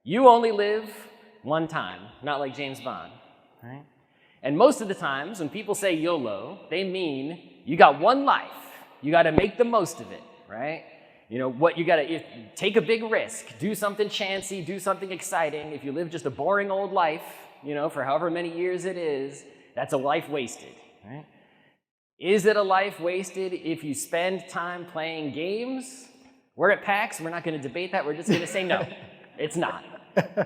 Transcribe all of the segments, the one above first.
You only live one time, not like James Bond, right? And most of the times when people say YOLO, they mean you got one life. You got to make the most of it, right? You know, what you got to take a big risk, do something chancy, do something exciting. If you live just a boring old life, you know, for however many years it is, that's a life wasted, right? Is it a life wasted if you spend time playing games? We're at PAX, we're not going to debate that, we're just going to say no, it's not.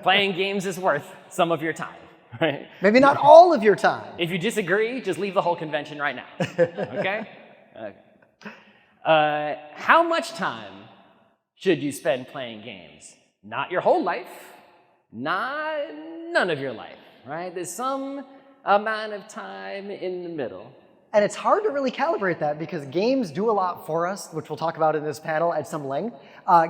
Playing games is worth some of your time, right? Maybe not all of your time. If you disagree, just leave the whole convention right now, okay? Okay. How much time should you spend playing games? Not your whole life, none of your life, right? There's some amount of time in the middle. And it's hard to really calibrate that because games do a lot for us, which we'll talk about in this panel at some length.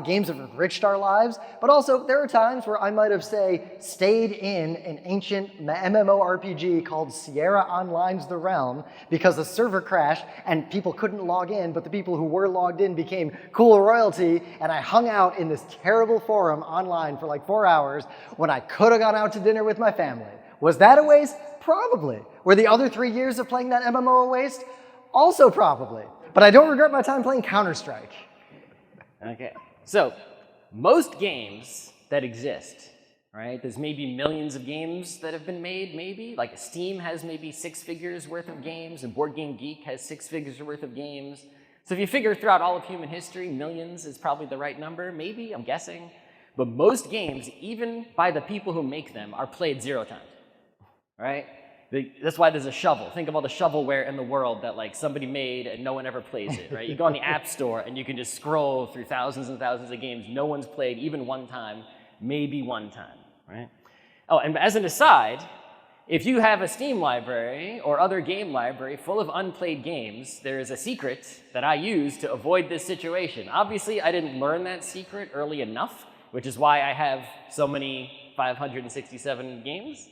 Games have enriched our lives, but also there are times where I might have, say, stayed in an ancient MMORPG called Sierra Online's The Realm because the server crashed and people couldn't log in, but the people who were logged in became cool royalty, and I hung out in this terrible forum online for like 4 hours when I could have gone out to dinner with my family. Was that a waste? Probably. Were the other 3 years of playing that MMO a waste? Also probably. But I don't regret my time playing Counter-Strike. Okay. So, most games that exist, right? There's maybe millions of games that have been made, maybe. Like Steam has maybe 6 figures worth of games, and Board Game Geek has 6 figures worth of games. So if you figure throughout all of human history, millions is probably the right number, maybe, I'm guessing. But most games, even by the people who make them, are played 0 times. Right? That's why there's a shovel. Think of all the shovelware in the world that like somebody made and no one ever plays it, right? You go on the App Store and you can just scroll through thousands and thousands of games no one's played even one time, maybe one time, right? Oh, and as an aside, if you have a Steam library or other game library full of unplayed games, there is a secret that I use to avoid this situation. Obviously, I didn't learn that secret early enough, which is why I have so many 567 games.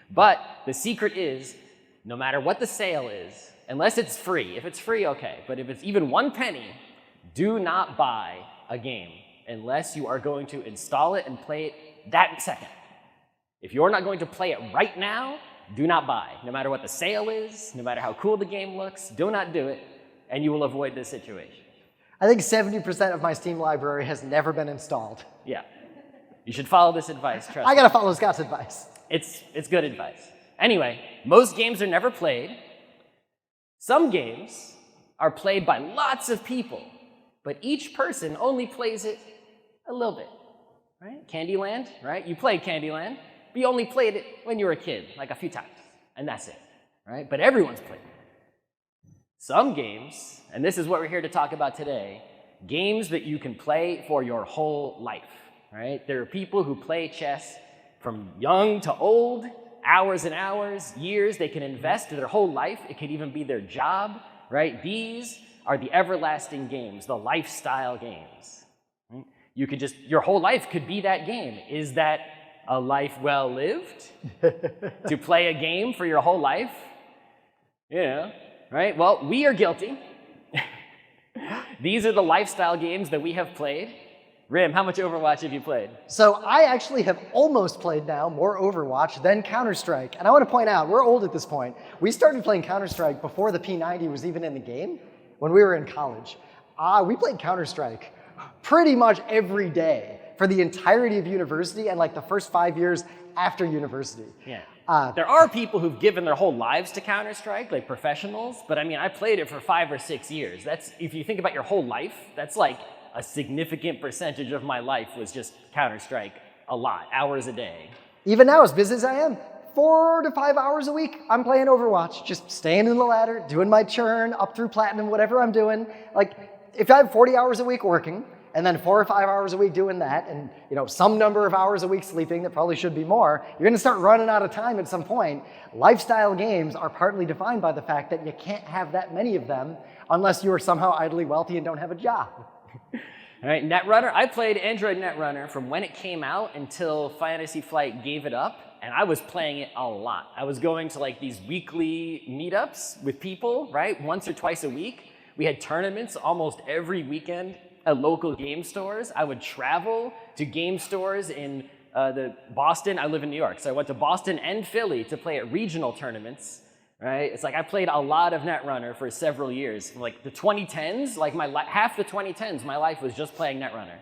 But the secret is, no matter what the sale is, unless it's free, if it's free, okay, but if it's even 1 penny, do not buy a game unless you are going to install it and play it that second. If you're not going to play it right now, do not buy. No matter what the sale is, no matter how cool the game looks, do not do it, and you will avoid this situation. I think 70% of my Steam library has never been installed. Yeah. You should follow this advice, trust me. I gotta follow Scott's advice. It's good advice. Anyway, most games are never played. Some games are played by lots of people, but each person only plays it a little bit, right? Candyland, right? You played Candyland, but you only played it when you were a kid, like a few times, and that's it, right? But everyone's played it. Some games, and this is what we're here to talk about today, games that you can play for your whole life, right? There are people who play chess from young to old, hours and hours, years. They can invest their whole life. It could even be their job, right? These are the everlasting games, the lifestyle games. Right? You could just, your whole life could be that game. Is that a life well lived? To play a game for your whole life? You know, right? Well, we are guilty. These are the lifestyle games that we have played. Rym, how much Overwatch have you played? So I actually have almost played now more Overwatch than Counter-Strike. And I want to point out, we're old at this point. We started playing Counter-Strike before the P90 was even in the game, when we were in college. We played Counter-Strike pretty much every day for the entirety of university and like the first 5 years after university. Yeah. There are people who've given their whole lives to Counter-Strike, like professionals, but I mean, I played it for 5 or 6 years. That's, if you think about your whole life, that's like a significant percentage of my life was just Counter-Strike, a lot, hours a day. Even now, as busy as I am, 4 to 5 hours a week, I'm playing Overwatch, just staying in the ladder, doing my churn, up through platinum, whatever I'm doing. Like, if I have 40 hours a week working, and then 4 or 5 hours a week doing that, and you know, some number of hours a week sleeping, that probably should be more, you're gonna start running out of time at some point. Lifestyle games are partly defined by the fact that you can't have that many of them unless you are somehow idly wealthy and don't have a job. All right, Netrunner, I played Android Netrunner from when it came out until Fantasy Flight gave it up, and I was playing it a lot. I was going to like these weekly meetups with people, right, once or twice a week. We had tournaments almost every weekend at local game stores. I would travel to game stores in the Boston. I live in New York, so I went to Boston and Philly to play at regional tournaments. Right? It's like I played a lot of Netrunner for several years. Like the 2010s, like half the 2010s, my life was just playing Netrunner.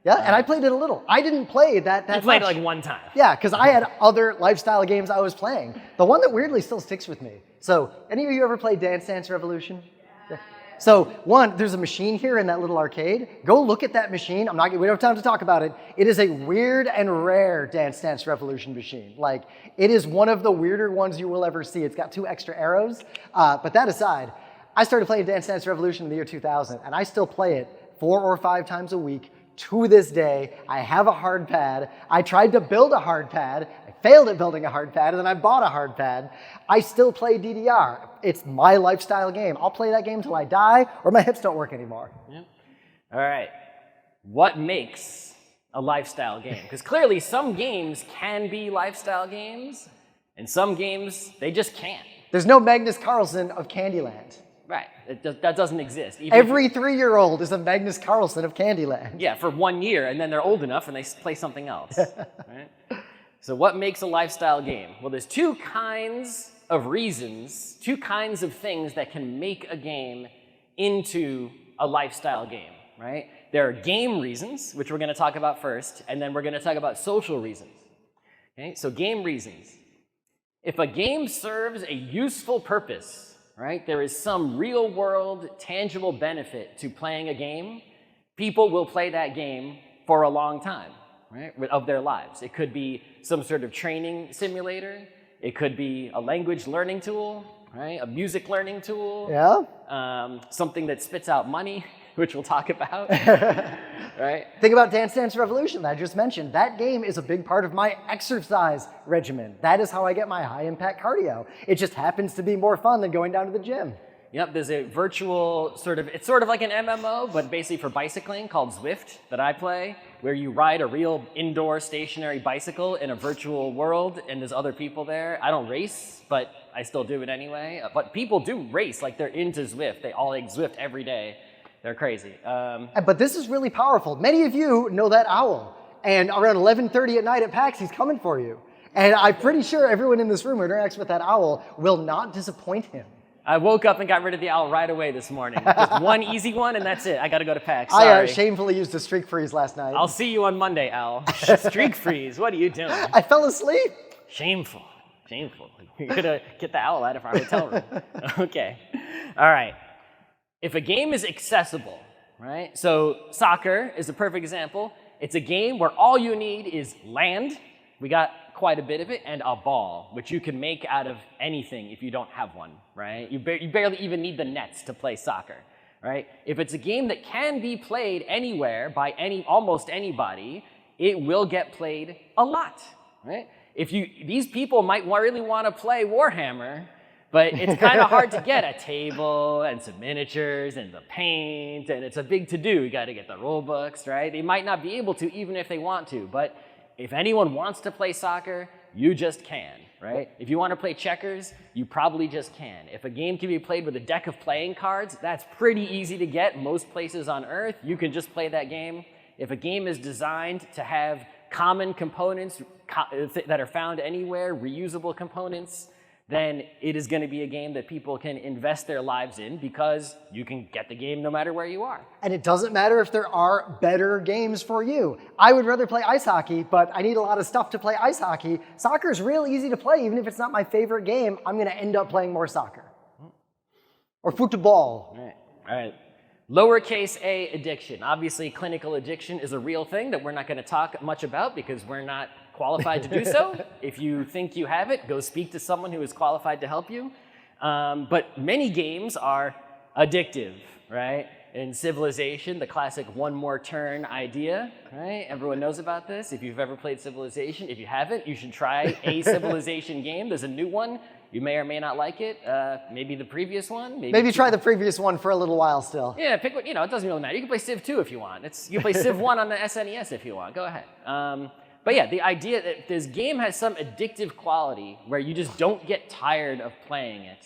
Yeah, and I played it a little. I didn't play that You played much. it like one time. Yeah, because I had other lifestyle games I was playing. The one that weirdly still sticks with me. So, any of you ever played Dance Dance Revolution? Yeah. So, there's a machine here in that little arcade. We don't have time to talk about it. It is a weird and rare Dance Dance Revolution machine. Like, it is one of the weirder ones you will ever see. It's got 2 extra arrows. But that aside, I started playing Dance Dance Revolution in the year 2000, and I still play it 4 or 5 times a week. To this day, I have a hard pad. I tried to build a hard pad. I failed at building a hard pad, and then I bought a hard pad. I still play DDR. It's my lifestyle game. I'll play that game till I die or my hips don't work anymore. Yeah. All right. What makes a lifestyle game? Because clearly some games can be lifestyle games, and some games, they just can't. There's no Magnus Carlsen of Candyland. Right. That doesn't exist. Every 3-year-old is a Magnus Carlsen of Candyland. Yeah, for 1 year, and then they're old enough and they play something else. Right? So what makes a lifestyle game? Well, there's 2 kinds of reasons, 2 kinds of things that can make a game into a lifestyle game, right? There are game reasons, which we're going to talk about first, and then we're going to talk about social reasons. Okay? So game reasons. If a game serves a useful purpose, right? There is some real-world, tangible benefit to playing a game. People will play that game for a long time, right, of their lives. It could be some sort of training simulator. It could be a language learning tool, right? A music learning tool. Yeah. Something that spits out money, which we'll talk about, right? Think about Dance Dance Revolution that I just mentioned. That game is a big part of my exercise regimen. That is how I get my high-impact cardio. It just happens to be more fun than going down to the gym. Yep, there's a virtual it's sort of like an MMO, but basically for bicycling called Zwift that I play, where you ride a real indoor stationary bicycle in a virtual world, and there's other people there. I don't race, but I still do it anyway. But people do race, like they're into Zwift. They all like Zwift every day. They're crazy. But this is really powerful. Many of you know that owl. And around 11:30 at night at PAX, he's coming for you. And I'm pretty sure everyone in this room who interacts with that owl will not disappoint him. I woke up and got rid of the owl right away this morning. Just one easy one, and that's it. I got to go to PAX. Sorry. I shamefully used a streak freeze last night. I'll see you on Monday, Owl. Streak freeze. What are you doing? I fell asleep. Shameful. Shameful. You're going to get the owl out of our hotel room. Okay. All right. If a game is accessible, right? So soccer is a perfect example. It's a game where all you need is land. We got quite a bit of it, and a ball, which you can make out of anything if you don't have one, right? You barely even need the nets to play soccer, right? If it's a game that can be played anywhere by almost anybody, it will get played a lot, right? These people might really want to play Warhammer, but it's kind of hard to get a table and some miniatures and the paint, and it's a big to-do. You got to get the rule books, right? They might not be able to even if they want to, but if anyone wants to play soccer, you just can, right? If you want to play checkers, you probably just can. If a game can be played with a deck of playing cards, that's pretty easy to get most places on Earth. You can just play that game. If a game is designed to have common components that are found anywhere, reusable components, then it is going to be a game that people can invest their lives in because you can get the game no matter where you are. And it doesn't matter if there are better games for you. I would rather play ice hockey, but I need a lot of stuff to play ice hockey. Soccer is real easy to play. Even if it's not my favorite game, I'm going to end up playing more soccer. Or football. All right. Lowercase a addiction. Obviously, clinical addiction is a real thing that we're not going to talk much about because we're not qualified to do so. If you think you have it, go speak to someone who is qualified to help you. But many games are addictive, right? In Civilization, the classic one more turn idea, right? Everyone knows about this. If you've ever played Civilization, if you haven't, you should try a Civilization game. There's a new one. You may or may not like it. Maybe the previous one. Maybe try the previous one for a little while still. Yeah, pick what, it doesn't really matter. You can play Civ 2 if you want. You can play Civ 1 on the SNES if you want. Go ahead. But yeah, the idea that this game has some addictive quality where you just don't get tired of playing it.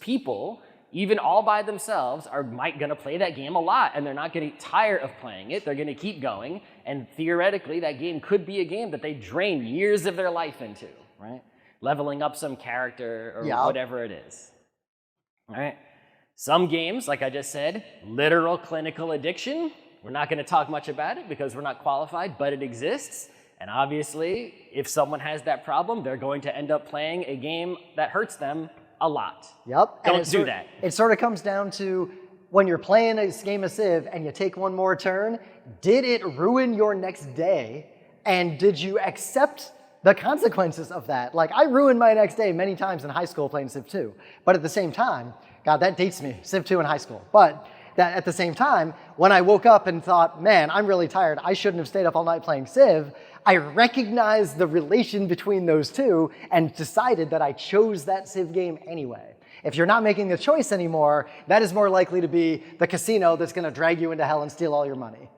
People even all by themselves, are going to play that game a lot, and they're not going to get tired of playing it. They're going to keep going, and theoretically, that game could be a game that they drain years of their life into, right? Leveling up some character or whatever it is, all right? Some games, like I just said, literal clinical addiction. We're not going to talk much about it because we're not qualified, but it exists. And obviously, if someone has that problem, they're going to end up playing a game that hurts them a lot. Yep. Don't do that. It sort of comes down to when you're playing a game of Civ and you take one more turn, did it ruin your next day? And did you accept the consequences of that? Like, I ruined my next day many times in high school playing Civ 2. But at the same time, God, that dates me, Civ 2 in high school. But that at the same time, when I woke up and thought, man, I'm really tired, I shouldn't have stayed up all night playing Civ, I recognized the relation between those two and decided that I chose that Civ game anyway. If you're not making the choice anymore, that is more likely to be the casino that's going to drag you into hell and steal all your money.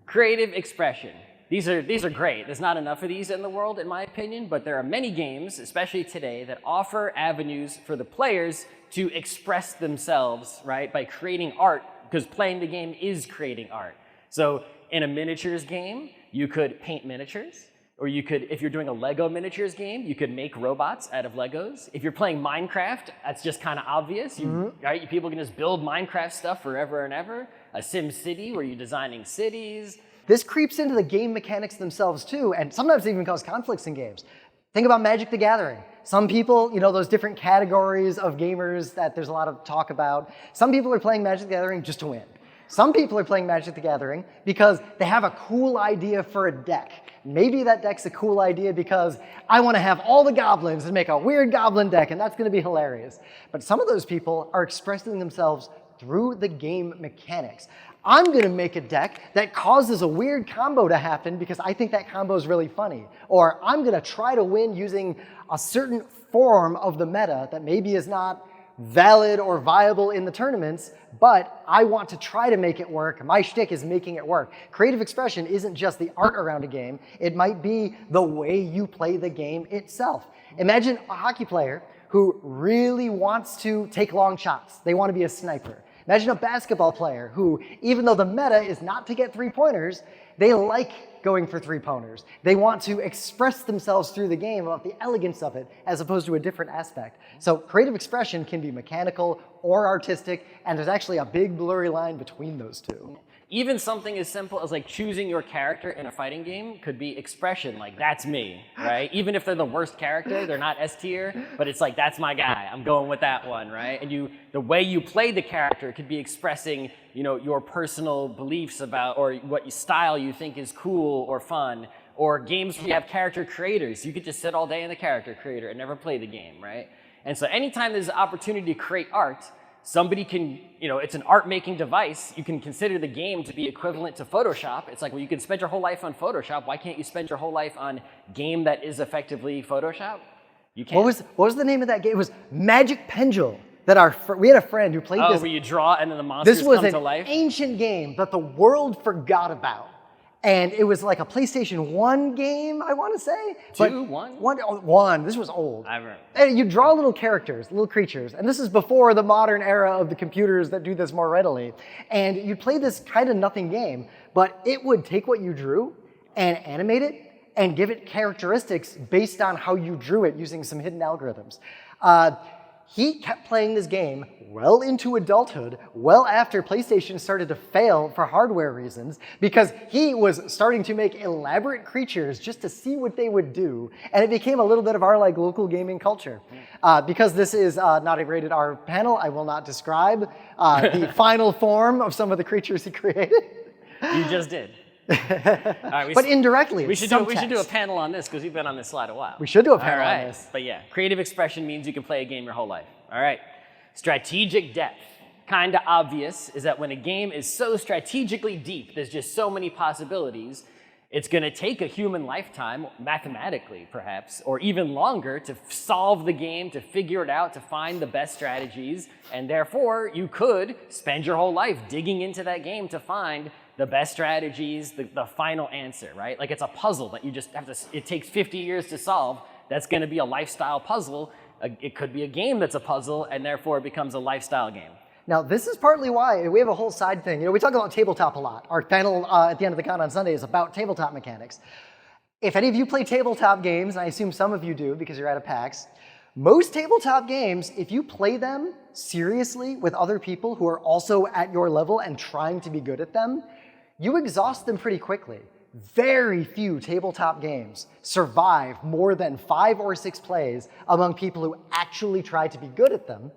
Creative expression. These are great. There's not enough of these in the world, in my opinion, but there are many games, especially today, that offer avenues for the players to express themselves, right, by creating art, because playing the game is creating art. So in a miniatures game, you could paint miniatures, or you could, if you're doing a Lego miniatures game, you could make robots out of Legos. If you're playing Minecraft, that's just kind of obvious. Right? People can just build Minecraft stuff forever and ever. A Sim City, where you're designing cities. This creeps into the game mechanics themselves too, and sometimes even cause conflicts in games. Think about Magic the Gathering. Some people, you know, those different categories of gamers that there's a lot of talk about. Some people are playing Magic the Gathering just to win. Some people are playing Magic the Gathering because they have a cool idea for a deck. Maybe that deck's a cool idea because I want to have all the goblins and make a weird goblin deck, and that's going to be hilarious. But some of those people are expressing themselves through the game mechanics. I'm going to make a deck that causes a weird combo to happen because I think that combo is really funny. Or I'm going to try to win using a certain form of the meta that maybe is not valid or viable in the tournaments, but I want to try to make it work. My shtick is making it work. Creative expression isn't just the art around a game. It might be the way you play the game itself. Imagine a hockey player who really wants to take long shots. They want to be a sniper. Imagine a basketball player who, even though the meta is not to get three-pointers, they like going for three-pointers. They want to express themselves through the game about the elegance of it as opposed to a different aspect. So creative expression can be mechanical or artistic, and there's actually a big blurry line between those two. Even something as simple as like choosing your character in a fighting game could be expression, like that's me, right? Even if they're the worst character, they're not S tier, but it's like that's my guy, I'm going with that one, right? And the way you play the character could be expressing, you know, your personal beliefs about or what style you think is cool or fun. Or games where you have character creators, you could just sit all day in the character creator and never play the game, right? And so anytime there's an opportunity to create art, somebody can, you know, it's an art-making device. You can consider the game to be equivalent to Photoshop. It's like, well, you can spend your whole life on Photoshop. Why can't you spend your whole life on game that is effectively Photoshop? You can't. What was the name of that game? It was Magic Pendulum. That we had a friend who played this. Oh, where you draw and then the monsters come to life? This was an ancient game that the world forgot about. And it was like a PlayStation 1 game, I want to say. One. This was old. I remember. And you draw little characters, little creatures. And this is before the modern era of the computers that do this more readily. And you'd play this kind of nothing game, but it would take what you drew and animate it and give it characteristics based on how you drew it using some hidden algorithms. He kept playing this game well into adulthood, well after PlayStation started to fail for hardware reasons, because he was starting to make elaborate creatures just to see what they would do, and it became a little bit of our like local gaming culture. Because this is not a rated R panel, I will not describe the final form of some of the creatures he created. You just did. All right, but indirectly, we should do a panel on this because we've been on this slide a while. We should do a panel on this. But yeah, creative expression means you can play a game your whole life. All right, strategic depth. Kind of obvious is that when a game is so strategically deep, there's just so many possibilities, it's going to take a human lifetime, mathematically perhaps, or even longer to solve the game, to figure it out, to find the best strategies, and therefore you could spend your whole life digging into that game to find the best strategies, the final answer, right? Like it's a puzzle that you just have to, it takes 50 years to solve. That's going to be a lifestyle puzzle. it could be a game that's a puzzle, and therefore it becomes a lifestyle game. Now, this is partly why we have a whole side thing. We talk about tabletop a lot. Our panel at the end of the con on Sunday is about tabletop mechanics. If any of you play tabletop games, and I assume some of you do because you're at a PAX, most tabletop games, if you play them seriously with other people who are also at your level and trying to be good at them, you exhaust them pretty quickly. Very few tabletop games survive more than 5 or 6 plays among people who actually try to be good at them.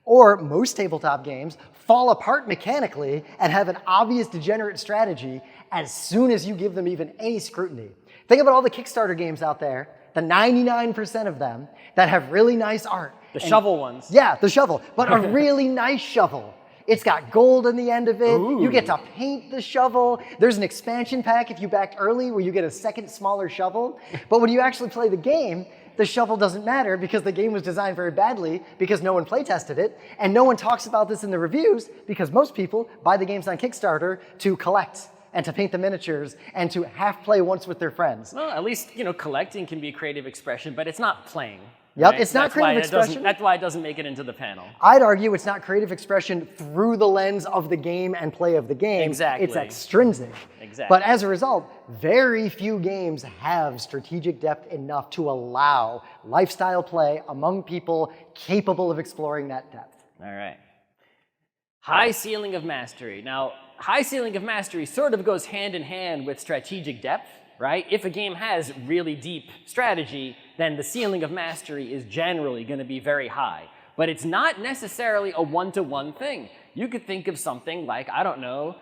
Or most tabletop games fall apart mechanically and have an obvious degenerate strategy as soon as you give them even any scrutiny. Think about all the Kickstarter games out there, the 99% of them that have really nice art. The shovel ones. Yeah, the shovel, but a really nice shovel. It's got gold in the end of it. Ooh. You get to paint the shovel. There's an expansion pack if you backed early where you get a second smaller shovel. But when you actually play the game, the shovel doesn't matter because the game was designed very badly because no one play tested it. And no one talks about this in the reviews because most people buy the games on Kickstarter to collect and to paint the miniatures and to half play once with their friends. Well, at least, collecting can be a creative expression, but it's not playing. Yep, Right? it's not creative expression. That's why it doesn't make it into the panel. I'd argue it's not creative expression through the lens of the game and play of the game. Exactly. It's extrinsic. Exactly. But as a result, very few games have strategic depth enough to allow lifestyle play among people capable of exploring that depth. All right. High ceiling of mastery. Now, high ceiling of mastery sort of goes hand in hand with strategic depth, right? If a game has really deep strategy, then the ceiling of mastery is generally going to be very high. But it's not necessarily a one-to-one thing. You could think of something like, I don't know,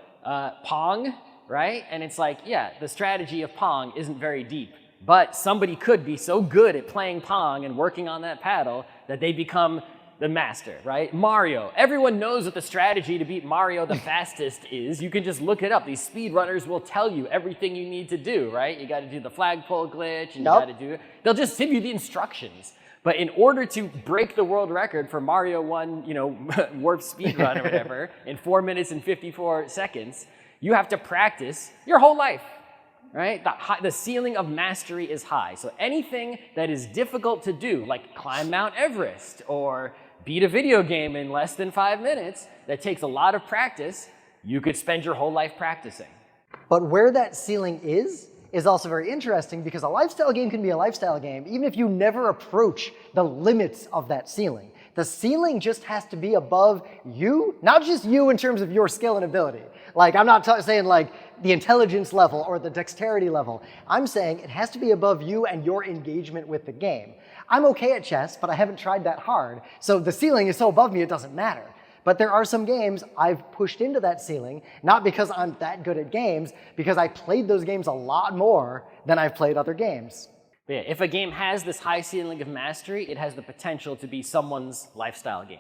Pong, right? And it's like, yeah, the strategy of Pong isn't very deep. But somebody could be so good at playing Pong and working on that paddle that they become the master, right? Mario. Everyone knows what the strategy to beat Mario the fastest is. You can just look it up. These speedrunners will tell you everything you need to do, right? You got to do the flagpole glitch, and you got to do it. They'll just give you the instructions. But in order to break the world record for Mario 1, warp speedrun or whatever, in 4 minutes and 54 seconds, you have to practice your whole life, right? The ceiling of mastery is high. So anything that is difficult to do, like climb Mount Everest or beat a video game in less than 5 minutes, that takes a lot of practice, you could spend your whole life practicing. But where that ceiling is also very interesting because a lifestyle game can be a lifestyle game even if you never approach the limits of that ceiling. The ceiling just has to be above you, not just you in terms of your skill and ability. Like, I'm not saying like the intelligence level or the dexterity level. I'm saying it has to be above you and your engagement with the game. I'm okay at chess, but I haven't tried that hard. So the ceiling is so above me, it doesn't matter. But there are some games I've pushed into that ceiling, not because I'm that good at games, because I played those games a lot more than I've played other games. But yeah, if a game has this high ceiling of mastery, it has the potential to be someone's lifestyle game.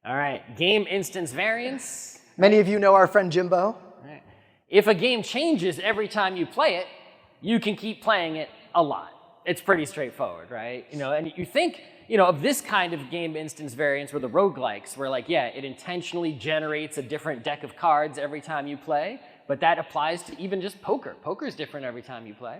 All right, game instance variance. Many of you know our friend Jimbo. All right. If a game changes every time you play it, you can keep playing it a lot. It's pretty straightforward, right? And you think, of this kind of game instance variance where the roguelikes, where like, yeah, it intentionally generates a different deck of cards every time you play, but that applies to even just poker. Poker's different every time you play,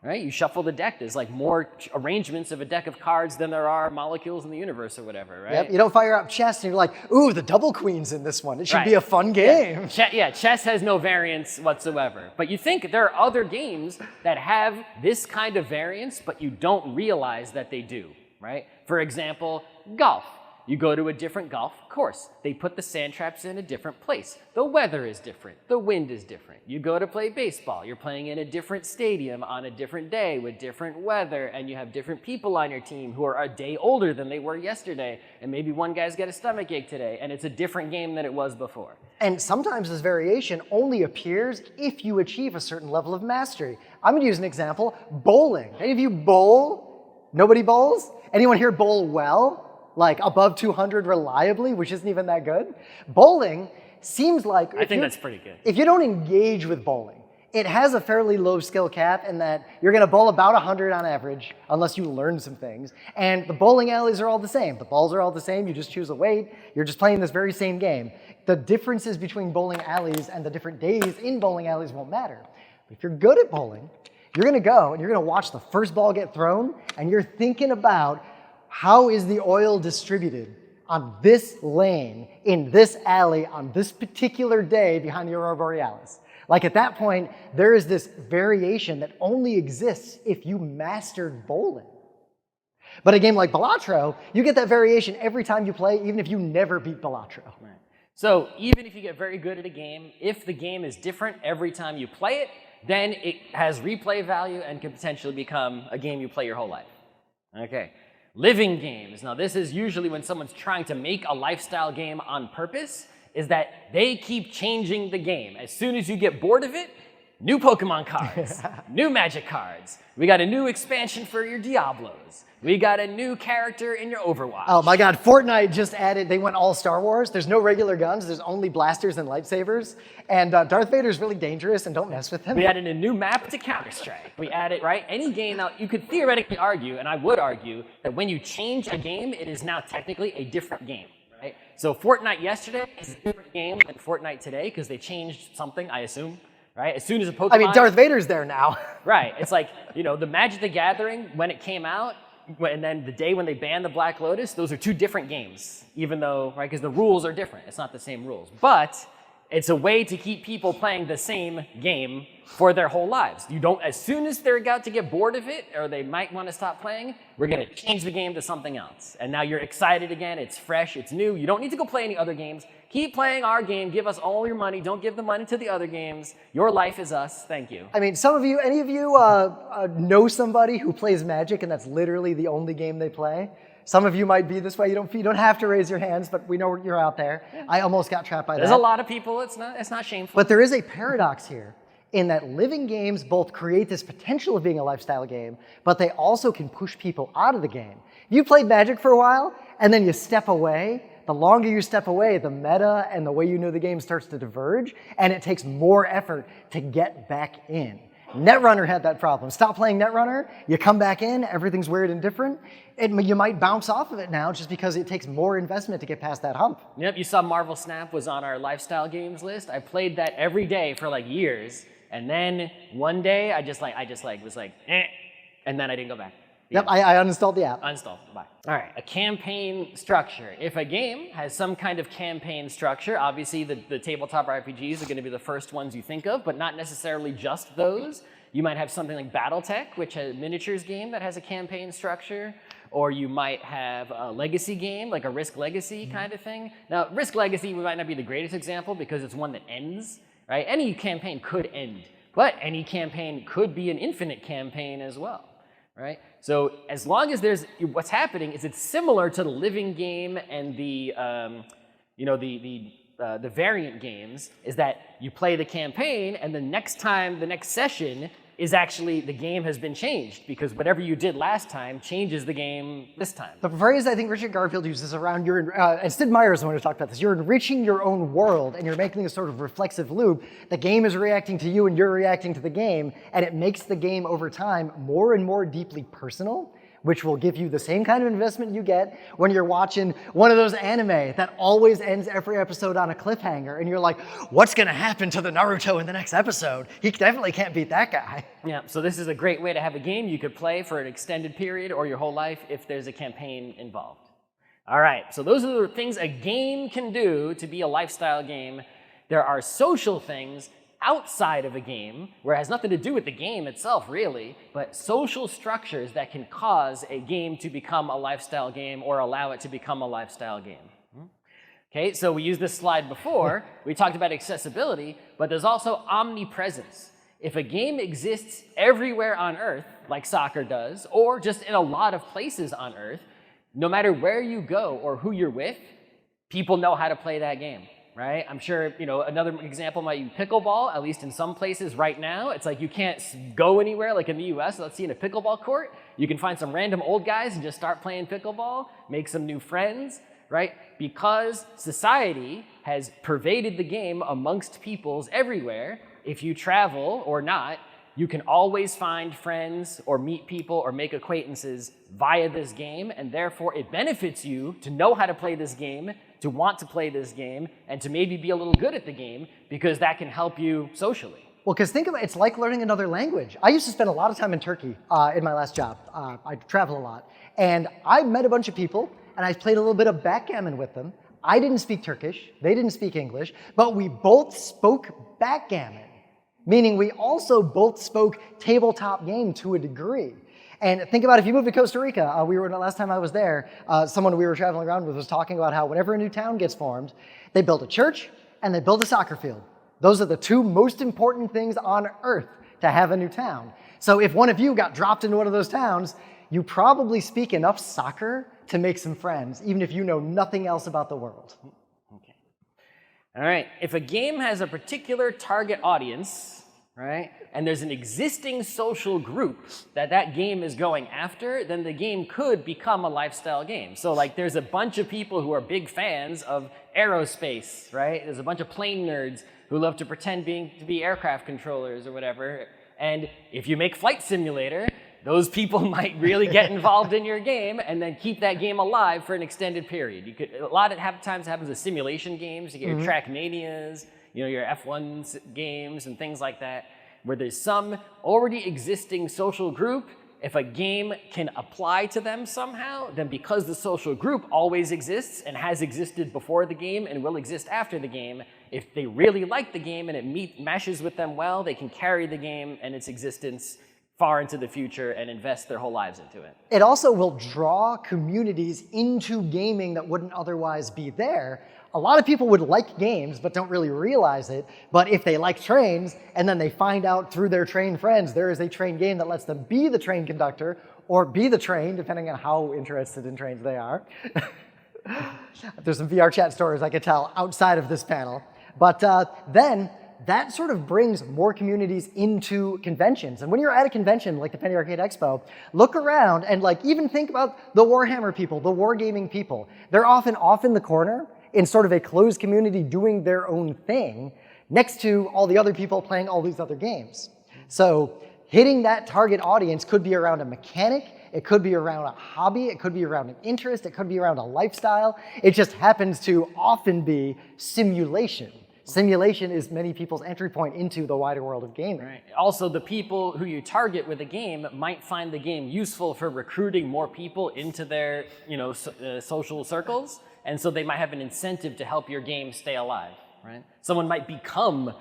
right? You shuffle the deck. There's like more arrangements of a deck of cards than there are molecules in the universe or whatever, right? Yep, you don't fire up chess and you're like, ooh, the double queen's in this one. It should be a fun game. Yeah, chess has no variance whatsoever. But you think there are other games that have this kind of variance, but you don't realize that they do, right? For example, golf. You go to a different golf course. They put the sand traps in a different place. The weather is different. The wind is different. You go to play baseball. You're playing in a different stadium on a different day with different weather, and you have different people on your team who are a day older than they were yesterday, and maybe one guy's got a stomachache today, and it's a different game than it was before. And sometimes this variation only appears if you achieve a certain level of mastery. I'm going to use an example, bowling. Any of you bowl? Nobody bowls? Anyone here bowl well? Like above 200 reliably, which isn't even that good? Bowling seems like... I think that's pretty good. If you don't engage with bowling, it has a fairly low skill cap in that you're going to bowl about 100 on average, unless you learn some things. And the bowling alleys are all the same. The balls are all the same. You just choose a weight. You're just playing this very same game. The differences between bowling alleys and the different days in bowling alleys won't matter. But if you're good at bowling, you're going to go and you're going to watch the first ball get thrown, and you're thinking about how is the oil distributed on this lane, in this alley, on this particular day behind the Aurora Borealis? Like at that point, there is this variation that only exists if you mastered bowling. But a game like Balatro, you get that variation every time you play, even if you never beat Balatro. Right. So even if you get very good at a game, if the game is different every time you play it, then it has replay value and can potentially become a game you play your whole life. Okay. Living games. Now this is usually when someone's trying to make a lifestyle game on purpose, is that they keep changing the game. As soon as you get bored of it, new Pokemon cards, new Magic cards. We got a new expansion for your Diablos. We got a new character in your Overwatch. Oh my God, Fortnite just added, they went all Star Wars. There's no regular guns, there's only blasters and lightsabers. And Darth Vader's really dangerous and don't mess with him. We added a new map to Counter-Strike. We added, right, any game. Now you could theoretically argue, and I would argue, that when you change a game, it is now technically a different game. Right? So Fortnite yesterday is a different game than Fortnite today because they changed something, I assume. Right? As soon as a Pokemon... I mean, Darth Vader's there now. Right. It's like, you know, the Magic the Gathering, when it came out, and then the day when they banned the Black Lotus, those are two different games, even though, right, because the rules are different. It's not the same rules. But it's a way to keep people playing the same game for their whole lives. You don't, as soon as they're about to get bored of it, or they might want to stop playing, we're going to change the game to something else. And now you're excited again, it's fresh, it's new. You don't need to go play any other games. Keep playing our game, give us all your money, don't give the money to the other games. Your life is us, thank you. I mean, some of you, any of you know somebody who plays Magic and that's literally the only game they play? Some of you might be this way. You don't have to raise your hands, but we know you're out there. Yeah. I almost got trapped by that. There's a lot of people, it's not shameful. But there is a paradox here in that living games both create this potential of being a lifestyle game, but they also can push people out of the game. You played Magic for a while, and then you step away. The longer you step away, the meta and the way you know the game starts to diverge, and it takes more effort to get back in. Netrunner had that problem. Stop playing Netrunner, you come back in, everything's weird and different. You might bounce off of it now just because it takes more investment to get past that hump. Yep, you saw Marvel Snap was on our lifestyle games list. I played that every day for like years, and then one day I just was like, eh, and then I didn't go back. Yep, I uninstalled the app. Uninstalled, bye. All right, a campaign structure. If a game has some kind of campaign structure, obviously the tabletop RPGs are going to be the first ones you think of, but not necessarily just those. You might have something like Battletech, which is a miniatures game that has a campaign structure, or you might have a legacy game, like a Risk Legacy kind of thing. Now, Risk Legacy might not be the greatest example because it's one that ends, right? Any campaign could end, but any campaign could be an infinite campaign as well. Right? So as long as there's, what's happening is it's similar to the living game and the variant games, is that you play the campaign and the next session is actually the game has been changed because whatever you did last time changes the game this time. The phrase I think Richard Garfield uses around and Sid Meier is the one who talked about this, you're enriching your own world and you're making a sort of reflexive loop. The game is reacting to you and you're reacting to the game, and it makes the game over time more and more deeply personal, which will give you the same kind of investment you get when you're watching one of those anime that always ends every episode on a cliffhanger, and you're like, what's gonna happen to the Naruto in the next episode? He definitely can't beat that guy. Yeah, so this is a great way to have a game you could play for an extended period or your whole life if there's a campaign involved. All right, so those are the things a game can do to be a lifestyle game. There are social things outside of a game, where it has nothing to do with the game itself, really, but social structures that can cause a game to become a lifestyle game or allow it to become a lifestyle game. Okay, so we used this slide before. We talked about accessibility, but there's also omnipresence. If a game exists everywhere on Earth, like soccer does, or just in a lot of places on Earth, no matter where you go or who you're with, people know how to play that game. Right? I'm sure, another example might be pickleball, at least in some places right now. It's like you can't go anywhere, like in the US, let's see in a pickleball court. You can find some random old guys and just start playing pickleball, make some new friends, right? Because society has pervaded the game amongst peoples everywhere. If you travel or not, you can always find friends or meet people or make acquaintances via this game, and therefore it benefits you to know how to play this game, to want to play this game, and to maybe be a little good at the game, because that can help you socially. Well, because think about it, it's like learning another language. I used to spend a lot of time in Turkey in my last job. I travel a lot. And I met a bunch of people, and I played a little bit of backgammon with them. I didn't speak Turkish, they didn't speak English, but we both spoke backgammon, meaning we also both spoke tabletop game to a degree. And think about if you move to Costa Rica, last time I was there, someone we were traveling around with was talking about how whenever a new town gets formed, they build a church and they build a soccer field. Those are the two most important things on earth to have a new town. So if one of you got dropped into one of those towns, you probably speak enough soccer to make some friends, even if you know nothing else about the world. Okay. All right. If a game has a particular target audience, right, and there's an existing social group that game is going after, then the game could become a lifestyle game. So like there's a bunch of people who are big fans of aerospace, right? There's a bunch of plane nerds who love to pretend to be aircraft controllers or whatever. And if you make Flight Simulator, those people might really get involved in your game and then keep that game alive for an extended period. You could, a lot of times happens with simulation games. You get your Trackmanias, your F1 games and things like that, where there's some already existing social group. If a game can apply to them somehow, then because the social group always exists and has existed before the game and will exist after the game, if they really like the game and it meshes with them well, they can carry the game and its existence far into the future and invest their whole lives into it. It also will draw communities into gaming that wouldn't otherwise be there. A lot of people would like games but don't really realize it, but if they like trains and then they find out through their train friends there is a train game that lets them be the train conductor or be the train, depending on how interested in trains they are. There's some VR chat stories I could tell outside of this panel. But then that sort of brings more communities into conventions. And when you're at a convention like the Penny Arcade Expo, look around and even think about the Warhammer people, the wargaming people. They're often off in the corner in sort of a closed community doing their own thing next to all the other people playing all these other games. So hitting that target audience could be around a mechanic, it could be around a hobby, it could be around an interest, it could be around a lifestyle. It just happens to often be simulation. Simulation is many people's entry point into the wider world of gaming. Right. Also, the people who you target with a game might find the game useful for recruiting more people into their social circles. And so they might have an incentive to help your game stay alive, right? Someone might become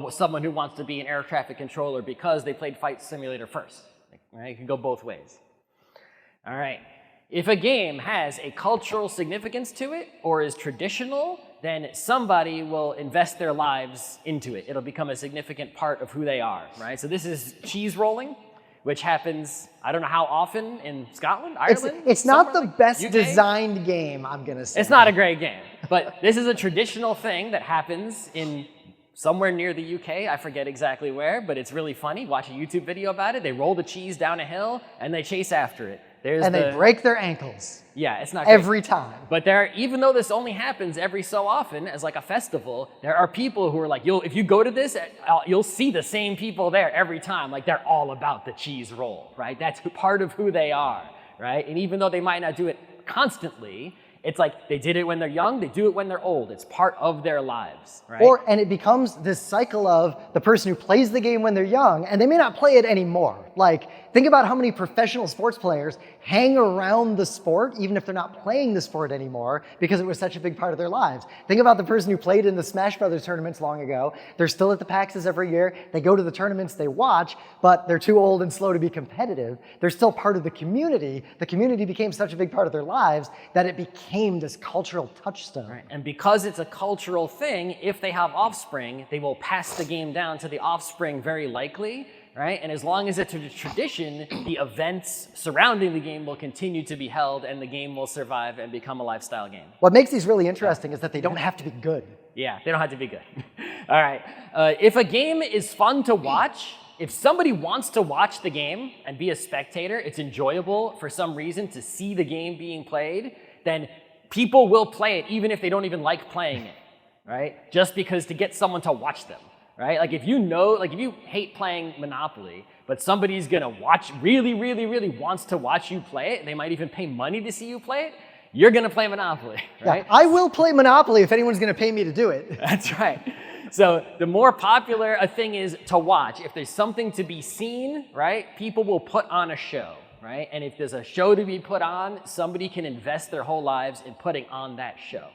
someone who wants to be an air traffic controller because they played Flight Simulator first, right? It can go both ways. All right. If a game has a cultural significance to it or is traditional, then somebody will invest their lives into it. It'll become a significant part of who they are, right? So this is cheese rolling, which happens, I don't know how often in Scotland, Ireland? It's not the best UK? Designed game, I'm gonna say. It's not a great game, but this is a traditional thing that happens in somewhere near the UK. I forget exactly where, but it's really funny. Watch a YouTube video about it. They roll the cheese down a hill and they chase after it. They break their ankles. Yeah, it's not great. Every time. But even though this only happens every so often as like a festival, there are people who are like, if you go to this, you'll see the same people there every time. Like they're all about the cheese roll, right? That's part of who they are, right? And even though they might not do it constantly, it's like they did it when they're young, they do it when they're old. It's part of their lives, right? And it becomes this cycle of the person who plays the game when they're young, and they may not play it anymore. Like, think about how many professional sports players hang around the sport, even if they're not playing the sport anymore, because it was such a big part of their lives. Think about the person who played in the Smash Brothers tournaments long ago. They're still at the PAXs every year. They go to the tournaments, they watch, but they're too old and slow to be competitive. They're still part of the community. The community became such a big part of their lives that it became this cultural touchstone. Right. And because it's a cultural thing, if they have offspring, they will pass the game down to the offspring very likely, right? And as long as it's a tradition, the events surrounding the game will continue to be held and the game will survive and become a lifestyle game. What makes these really interesting is that they don't have to be good. Yeah, they don't have to be good. All right. If a game is fun to watch, if somebody wants to watch the game and be a spectator, it's enjoyable for some reason to see the game being played, then people will play it even if they don't even like playing it, right? Just because to get someone to watch them, right? Like if you hate playing Monopoly, but somebody's gonna really wants to watch you play it, they might even pay money to see you play it, you're gonna play Monopoly, right? Yeah, I will play Monopoly if anyone's gonna pay me to do it. That's right. So the more popular a thing is to watch, if there's something to be seen, right, people will put on a show, right? And if there's a show to be put on, somebody can invest their whole lives in putting on that show.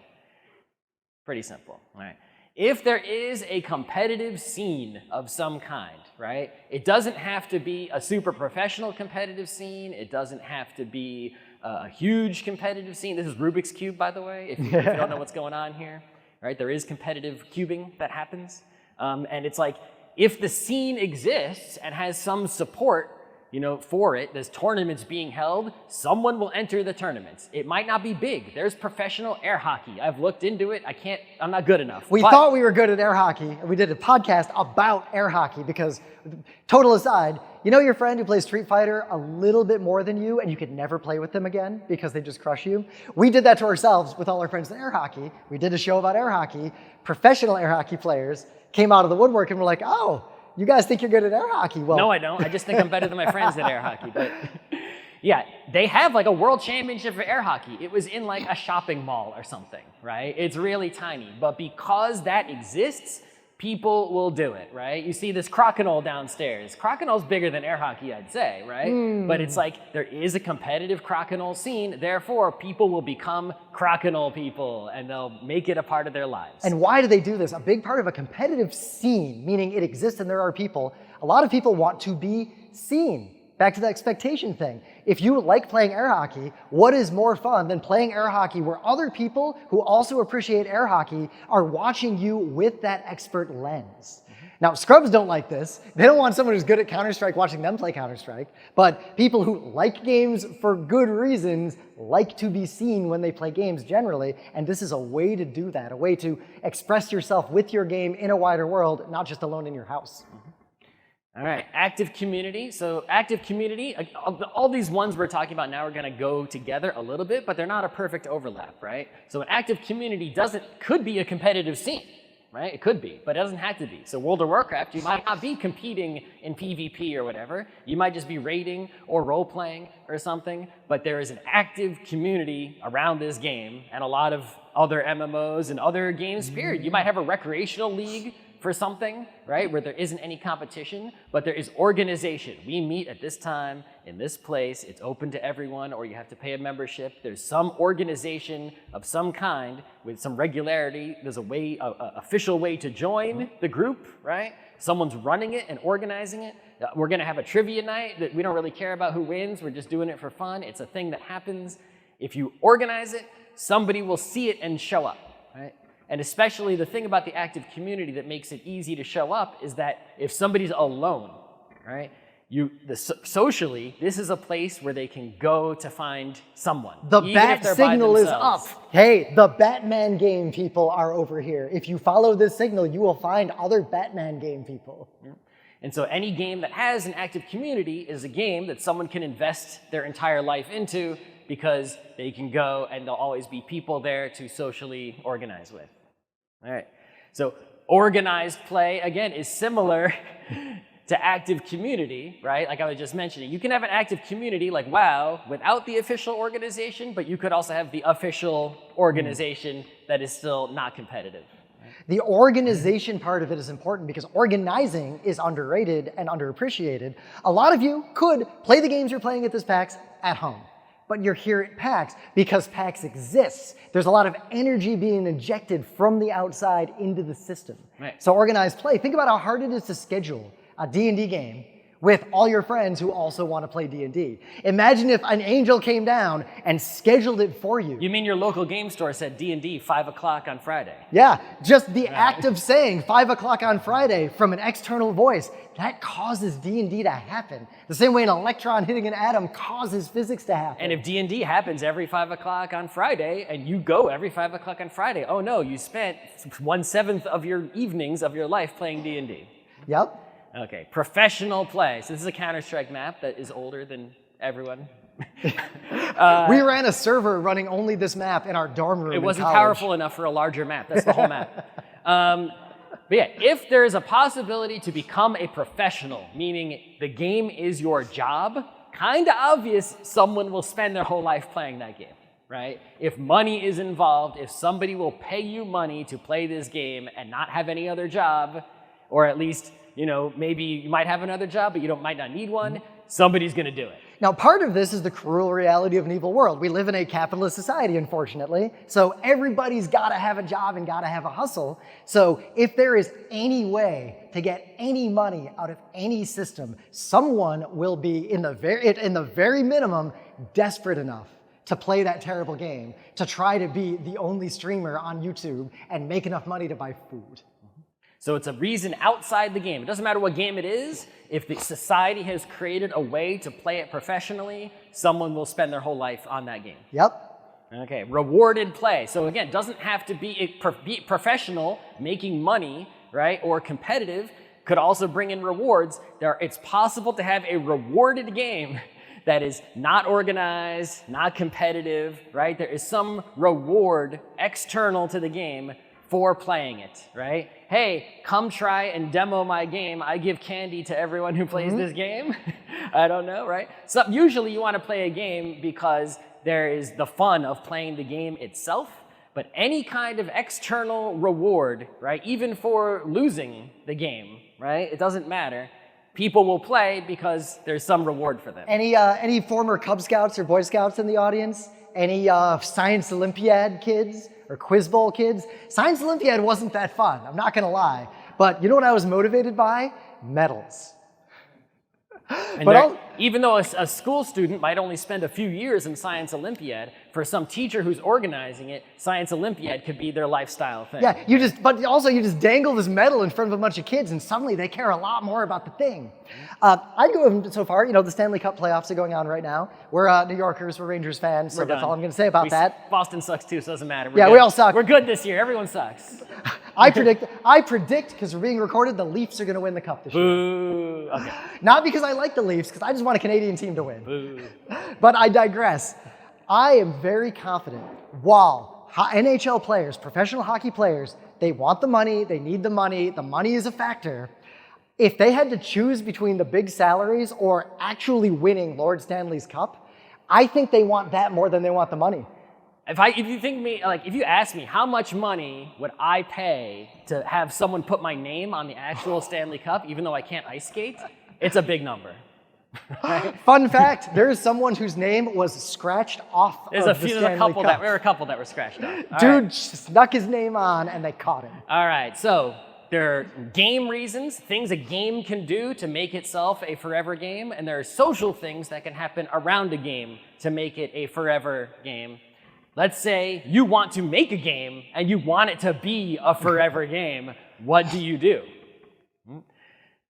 Pretty simple, right? If there is a competitive scene of some kind, right, it doesn't have to be a super professional competitive scene. It doesn't have to be a huge competitive scene. This is Rubik's Cube, by the way, if you don't know what's going on here. Right? There is competitive cubing that happens. And it's like, if the scene exists and has some support, for it, there's tournaments being held, someone will enter the tournaments. It might not be big. There's professional air hockey. I've looked into it. I'm not good enough. We thought we were good at air hockey, and we did a podcast about air hockey because, total aside, your friend who plays Street Fighter a little bit more than you, and you could never play with them again because they just crush you? We did that to ourselves with all our friends in air hockey. We did a show about air hockey. Professional air hockey players came out of the woodwork and were like, oh, you guys think you're good at air hockey? Well, no, I don't. I just think I'm better than my friends at air hockey. But yeah, they have like a world championship for air hockey. It was in like a shopping mall or something, right? It's really tiny. But because that exists, people will do it, right? You see this crokinole downstairs. Crokinole's bigger than air hockey, I'd say, right? But it's like there is a competitive crokinole scene. Therefore, people will become crokinole people, and they'll make it a part of their lives. And why do they do this? A big part of a competitive scene, meaning it exists and there are people, a lot of people want to be seen. Back to the expectation thing. If you like playing air hockey, what is more fun than playing air hockey where other people who also appreciate air hockey are watching you with that expert lens? Now, scrubs don't like this. They don't want someone who's good at Counter-Strike watching them play Counter-Strike. But people who like games for good reasons like to be seen when they play games generally. And this is a way to do that, a way to express yourself with your game in a wider world, not just alone in your house. All right, active community. So active community, all these ones we're talking about now are going to go together a little bit, but they're not a perfect overlap, right? So an active community could be a competitive scene, right? It could be, but it doesn't have to be. So World of Warcraft, you might not be competing in PvP or whatever. You might just be raiding or role-playing or something, but there is an active community around this game and a lot of other MMOs and other games, period. You might have a recreational league for something, right, where there isn't any competition, but there is organization. We meet at this time, in this place, it's open to everyone, or you have to pay a membership. There's some organization of some kind with some regularity. There's a way, official way to join the group, right? Someone's running it and organizing it. We're gonna have a trivia night that we don't really care about who wins, we're just doing it for fun. It's a thing that happens. If you organize it, somebody will see it and show up, right? And especially the thing about the active community that makes it easy to show up is that if somebody's alone, right, socially, this is a place where they can go to find someone. The bat signal is up. Hey, the Batman game people are over here. If you follow this signal, you will find other Batman game people. Yeah. And so any game that has an active community is a game that someone can invest their entire life into because they can go and there'll always be people there to socially organize with. All right, so organized play, again, is similar to active community, right? Like I was just mentioning. You can have an active community like WoW without the official organization, but you could also have the official organization that is still not competitive. The organization part of it is important because organizing is underrated and underappreciated. A lot of you could play the games you're playing at this PAX at home. But you're here at PAX because PAX exists. There's a lot of energy being injected from the outside into the system. Right. So organized play, think about how hard it is to schedule a D&D game with all your friends who also want to play D&D. Imagine if an angel came down and scheduled it for you. You mean your local game store said D&D 5 o'clock on Friday? Yeah, just the act of saying 5 o'clock on Friday from an external voice, that causes D&D to happen. The same way an electron hitting an atom causes physics to happen. And if D&D happens every 5 o'clock on Friday, and you go every 5 o'clock on Friday, oh no, you spent 1/7 of your evenings of your life playing D&D. Yep. Okay, professional play. So this is a Counter-Strike map that is older than everyone. We ran a server running only this map in our dorm room. It wasn't powerful enough for a larger map. That's the whole map. But yeah, if there is a possibility to become a professional, meaning the game is your job, kind of obvious someone will spend their whole life playing that game, right? If money is involved, if somebody will pay you money to play this game and not have any other job, or at least, you know, maybe you might have another job, but you might not need one, somebody's gonna do it. Now, part of this is the cruel reality of an evil world. We live in a capitalist society, unfortunately, so everybody's gotta have a job and gotta have a hustle. So if there is any way to get any money out of any system, someone will be, in the very minimum, desperate enough to play that terrible game, to try to be the only streamer on YouTube and make enough money to buy food. So it's a reason outside the game. It doesn't matter what game it is. If the society has created a way to play it professionally, someone will spend their whole life on that game. Yep. Okay, rewarded play. So again, it doesn't have to be professional, making money, right, or competitive. Could also bring in rewards. It's possible to have a rewarded game that is not organized, not competitive, right? There is some reward external to the game for playing it, right? Hey, come try and demo my game. I give candy to everyone who plays this game. I don't know, right? So usually you want to play a game because there is the fun of playing the game itself, but any kind of external reward, right? Even for losing the game, right? It doesn't matter. People will play because there's some reward for them. Any former Cub Scouts or Boy Scouts in the audience? Any Science Olympiad kids or Quiz Bowl kids? Science Olympiad wasn't that fun, I'm not gonna lie. But you know what I was motivated by? Medals. And even though a school student might only spend a few years in Science Olympiad, for some teacher who's organizing it, Science Olympiad could be their lifestyle thing. Yeah, but also you just dangle this medal in front of a bunch of kids and suddenly they care a lot more about the thing. I'd go so far, you know, the Stanley Cup playoffs are going on right now. We're New Yorkers, we're Rangers fans, so that's all I'm gonna say about that. Boston sucks too, so it doesn't matter. Yeah, we all suck. We're good this year, everyone sucks. I predict, because we're being recorded, the Leafs are gonna win the cup this year. Boo. Okay. Not because I like the Leafs, because I just want a Canadian team to win. Boo. But I digress. I am very confident while NHL players, professional hockey players, they want the money, they need the money is a factor. If they had to choose between the big salaries or actually winning Lord Stanley's Cup, I think they want that more than they want the money. If you ask me how much money would I pay to have someone put my name on the actual Stanley Cup, even though I can't ice skate, it's a big number. Right? Fun fact, there is someone whose name was scratched off There were a couple that were scratched off. Dude snuck his name on and they caught him. All right, so there are game reasons, things a game can do to make itself a forever game, and there are social things that can happen around a game to make it a forever game. Let's say you want to make a game and you want it to be a forever game. What do you do?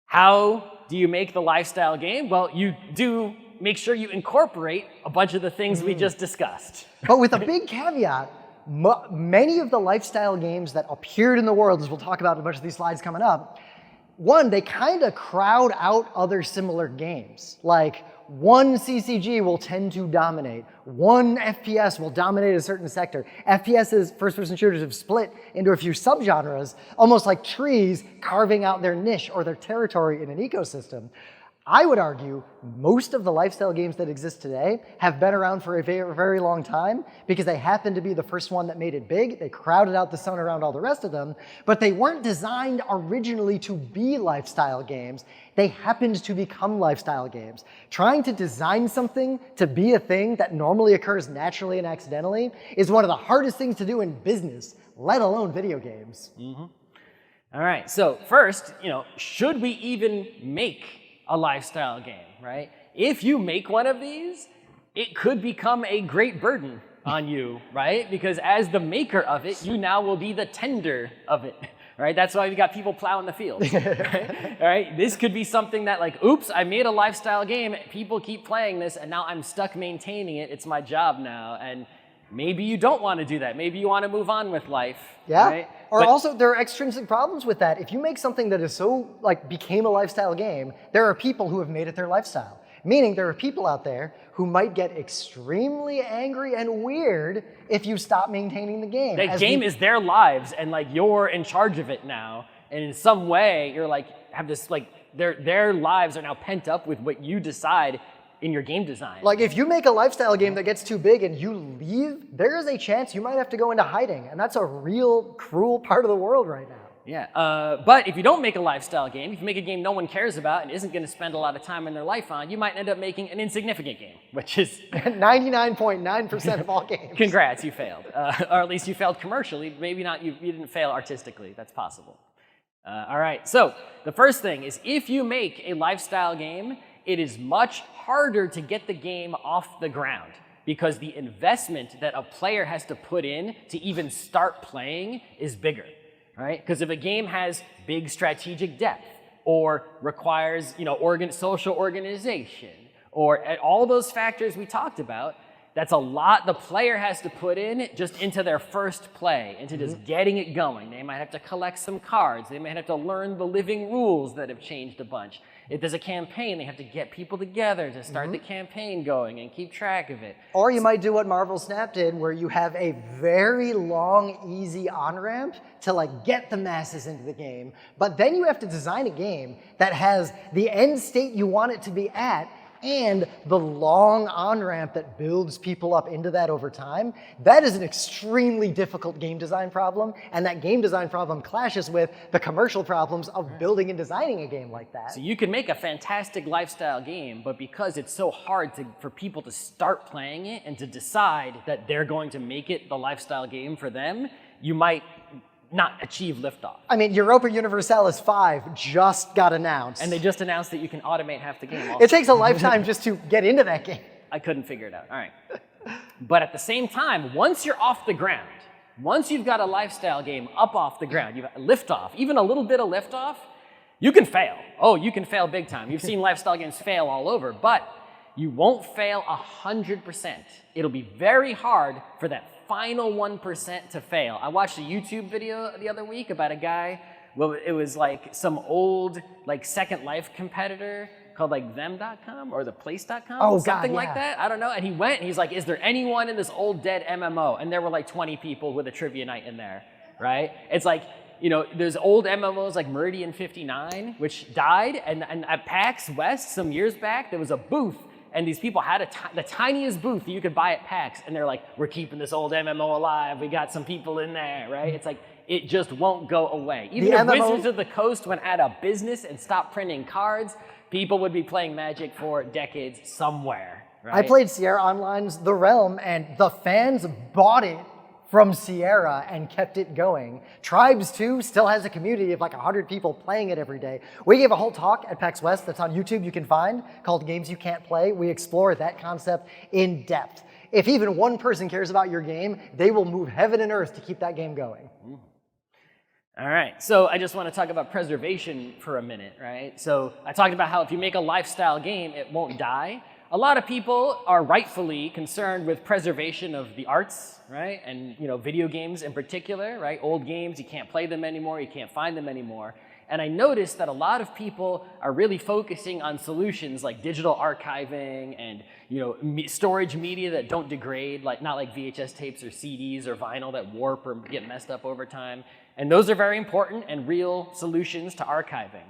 How do you make the lifestyle game? Well, you do make sure you incorporate a bunch of the things we just discussed. But with a big caveat, many of the lifestyle games that appeared in the world, as we'll talk about in a bunch of these slides coming up, one, they kind of crowd out other similar games. Like, one CCG will tend to dominate. One FPS will dominate a certain sector. FPS's, first-person shooters, have split into a few subgenres, almost like trees carving out their niche or their territory in an ecosystem. I would argue most of the lifestyle games that exist today have been around for a very, very long time because they happened to be the first one that made it big. They crowded out the sun around all the rest of them, but they weren't designed originally to be lifestyle games. They happened to become lifestyle games. Trying to design something to be a thing that normally occurs naturally and accidentally is one of the hardest things to do in business, let alone video games. All right, so first, should we even make a lifestyle game, right? If you make one of these, it could become a great burden on you, right? Because as the maker of it, you now will be the tender of it, right? That's why we got people plowing the fields, right? All right? This could be something that like, oops, I made a lifestyle game, people keep playing this, and now I'm stuck maintaining it, it's my job now, and maybe you don't want to do that. Maybe you want to move on with life, right? Or also, there are extrinsic problems with that. If you make something that is so, became a lifestyle game, there are people who have made it their lifestyle. Meaning there are people out there who might get extremely angry and weird if you stop maintaining the game. That game is their lives, and you're in charge of it now. And in some way, you're have this their lives are now pent up with what you decide in your game design. Like if you make a lifestyle game that gets too big and you leave, there is a chance you might have to go into hiding. And that's a real cruel part of the world right now. Yeah, but if you don't make a lifestyle game, if you make a game no one cares about and isn't going to spend a lot of time in their life on, you might end up making an insignificant game, which is 99.9% of all games. Congrats, you failed. Or at least you failed commercially. Maybe not, you didn't fail artistically. That's possible. All right, so the first thing is if you make a lifestyle game, it is much harder to get the game off the ground because the investment that a player has to put in to even start playing is bigger, right? Because if a game has big strategic depth or requires, social organization or all those factors we talked about, that's a lot the player has to put in just into their first play, into just getting it going. They might have to collect some cards. They might have to learn the living rules that have changed a bunch. If there's a campaign, they have to get people together to start the campaign going and keep track of it. Or you might do what Marvel Snap did, where you have a very long, easy on-ramp to like get the masses into the game. But then you have to design a game that has the end state you want it to be at and the long on-ramp that builds people up into that over time. That is an extremely difficult game design problem, and that game design problem clashes with the commercial problems of building and designing a game like that. So you can make a fantastic lifestyle game, but because it's so hard for people to start playing it and to decide that they're going to make it the lifestyle game for them, you might not achieve liftoff. I mean, Europa Universalis 5 just got announced. And they just announced that you can automate half the game also. It takes a lifetime just to get into that game. I couldn't figure it out. All right. But at the same time, once you're off the ground, once you've got a lifestyle game up off the ground, you've got liftoff, even a little bit of liftoff, you can fail. Oh, you can fail big time. You've seen lifestyle games fail all over, but you won't fail 100%. It'll be very hard for that final 1% to fail. I watched a YouTube video the other week about a guy, well, it was like some old Second Life competitor called them.com or theplace.com, something like that. I don't know. And he went and he's like, is there anyone in this old dead MMO? And there were like 20 people with a trivia night in there, right? It's like, there's old MMOs like Meridian 59, which died. And at PAX West some years back, there was a booth. And these people had the tiniest booth that you could buy at PAX. And they're like, we're keeping this old MMO alive. We got some people in there, right? It's like, it just won't go away. Even if Wizards of the Coast went out of business and stopped printing cards, people would be playing Magic for decades somewhere, right? I played Sierra Online's The Realm, and the fans bought it from Sierra and kept it going. Tribes 2 still has a community of like 100 people playing it every day. We gave a whole talk at PAX West that's on YouTube you can find called Games You Can't Play. We explore that concept in depth. If even one person cares about your game, they will move heaven and earth to keep that game going. All right, so I just want to talk about preservation for a minute, right? So I talked about how if you make a lifestyle game, it won't die. A lot of people are rightfully concerned with preservation of the arts, right? And video games in particular, right? Old games, you can't play them anymore, you can't find them anymore. And I noticed that a lot of people are really focusing on solutions like digital archiving and storage media that don't degrade, not like VHS tapes or CDs or vinyl that warp or get messed up over time. And those are very important and real solutions to archiving.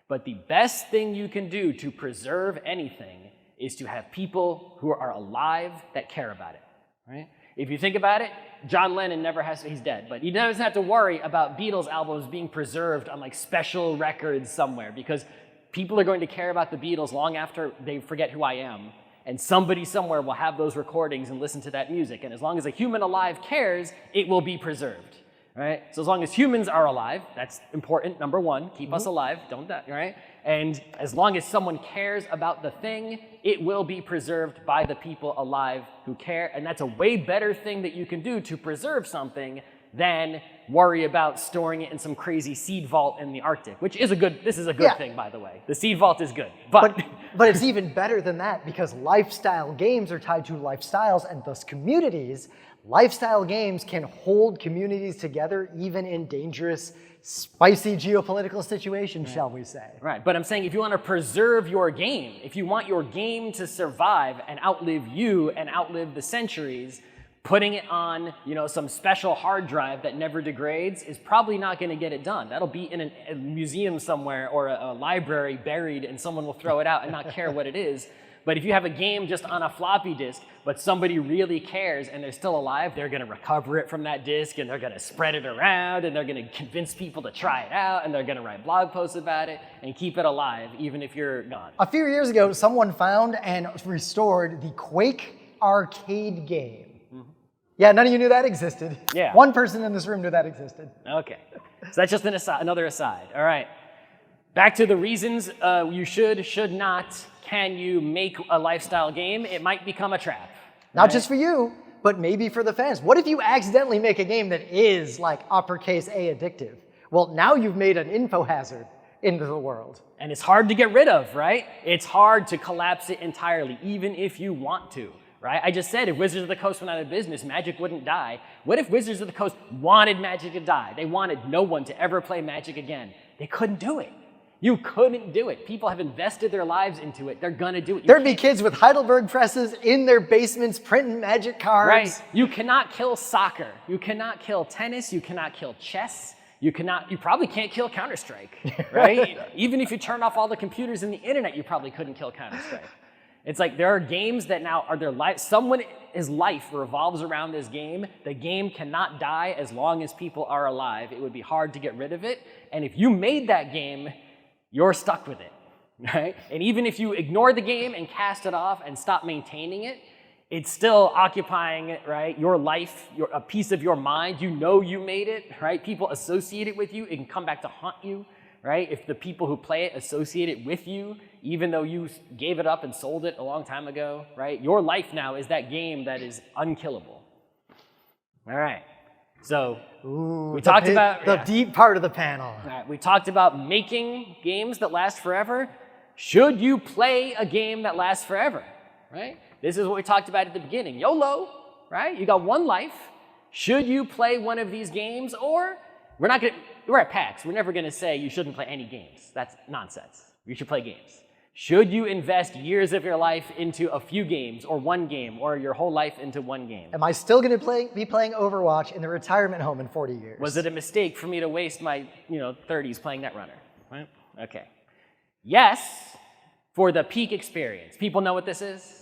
But the best thing you can do to preserve anything is to have people who are alive that care about it, right? If you think about it, John Lennon never has to, he's dead, but he doesn't have to worry about Beatles albums being preserved on special records somewhere because people are going to care about the Beatles long after they forget who I am. And somebody somewhere will have those recordings and listen to that music. And as long as a human alive cares, it will be preserved, right? So as long as humans are alive, that's important, number one, keep us alive, don't die, right? And as long as someone cares about the thing, it will be preserved by the people alive who care. And that's a way better thing that you can do to preserve something than worry about storing it in some crazy seed vault in the Arctic, which is this is a good thing, by the way. The seed vault is good. But it's even better than that because lifestyle games are tied to lifestyles and thus communities. Lifestyle games can hold communities together even in dangerous, spicy geopolitical situations, shall we say. Right, but I'm saying if you want to preserve your game, if you want your game to survive and outlive you and outlive the centuries, putting it on some special hard drive that never degrades is probably not going to get it done. That'll be in a museum somewhere or a library buried and someone will throw it out and not care what it is. But if you have a game just on a floppy disk, but somebody really cares and they're still alive, they're going to recover it from that disk, and they're going to spread it around, and they're going to convince people to try it out, and they're going to write blog posts about it and keep it alive, even if you're gone. A few years ago, someone found and restored the Quake arcade game. Yeah, none of you knew that existed. Yeah. One person in this room knew that existed. Okay. So that's just another aside. All right. Back to the reasons you should not, can you make a lifestyle game? It might become a trap. Not just for you, but maybe for the fans. What if you accidentally make a game that is like uppercase A addictive? Well, now you've made an info hazard into the world. And it's hard to get rid of, right? It's hard to collapse it entirely, even if you want to. Right? I just said if Wizards of the Coast went out of business, Magic wouldn't die. What if Wizards of the Coast wanted Magic to die? They wanted no one to ever play Magic again. They couldn't do it. You couldn't do it. People have invested their lives into it. They're gonna do it. There'd be kids with Heidelberg presses in their basements printing Magic cards. Right. You cannot kill soccer. You cannot kill tennis. You cannot kill chess. You probably can't kill Counter-Strike, right? Even if you turn off all the computers and the internet, you probably couldn't kill Counter-Strike. It's like there are games that now are their life. Someone's life revolves around this game. The game cannot die as long as people are alive. It would be hard to get rid of it. And if you made that game, you're stuck with it, right? And even if you ignore the game and cast it off and stop maintaining it, it's still occupying, right, your life, a piece of your mind. You know you made it, right? People associate it with you. It can come back to haunt you. Right? If the people who play it associate it with you, even though you gave it up and sold it a long time ago, right? Your life now is that game that is unkillable. All right. So we talked about the deep part of the panel. All right. We talked about making games that last forever. Should you play a game that lasts forever? Right? This is what we talked about at the beginning. YOLO, right? You got one life. Should you play one of these games, or we're at PAX. We're never going to say you shouldn't play any games. That's nonsense. You should play games. Should you invest years of your life into a few games, or one game, or your whole life into one game? Am I still going to be playing Overwatch in the retirement home in 40 years? Was it a mistake for me to waste my 30s playing Netrunner? Right? Okay. Yes, for the peak experience. People know what this is?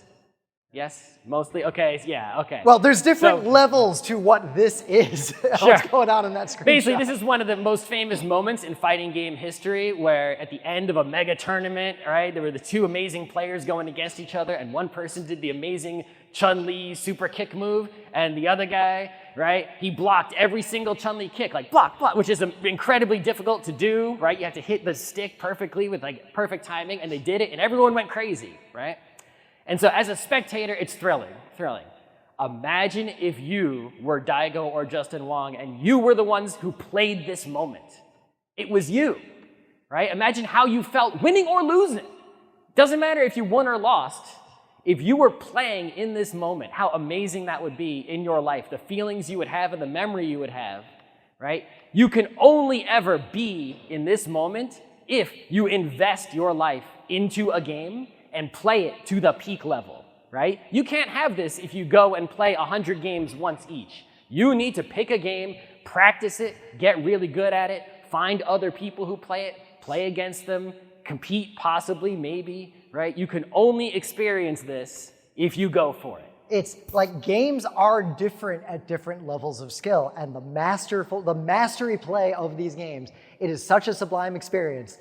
Yes? Mostly? Okay, yeah, okay. Well, there's different levels to what this is. What's going on in that screenshot? Basically, this is one of the most famous moments in fighting game history, where at the end of a mega tournament, right, there were the two amazing players going against each other, and one person did the amazing Chun-Li super kick move, and the other guy, right, he blocked every single Chun-Li kick, like block, block, which is incredibly difficult to do, right? You have to hit the stick perfectly with like perfect timing, and they did it, and everyone went crazy, right? And so as a spectator, it's thrilling. Imagine if you were Daigo or Justin Wong and you were the ones who played this moment. It was you, right? Imagine how you felt winning or losing. Doesn't matter if you won or lost. If you were playing in this moment, how amazing that would be in your life, the feelings you would have and the memory you would have, right? You can only ever be in this moment if you invest your life into a game and play it to the peak level, right? You can't have this if you go and play 100 games once each. You need to pick a game, practice it, get really good at it, find other people who play it, play against them, compete possibly, maybe, right? You can only experience this if you go for it. It's like games are different at different levels of skill, and the mastery play of these games, it is such a sublime experience.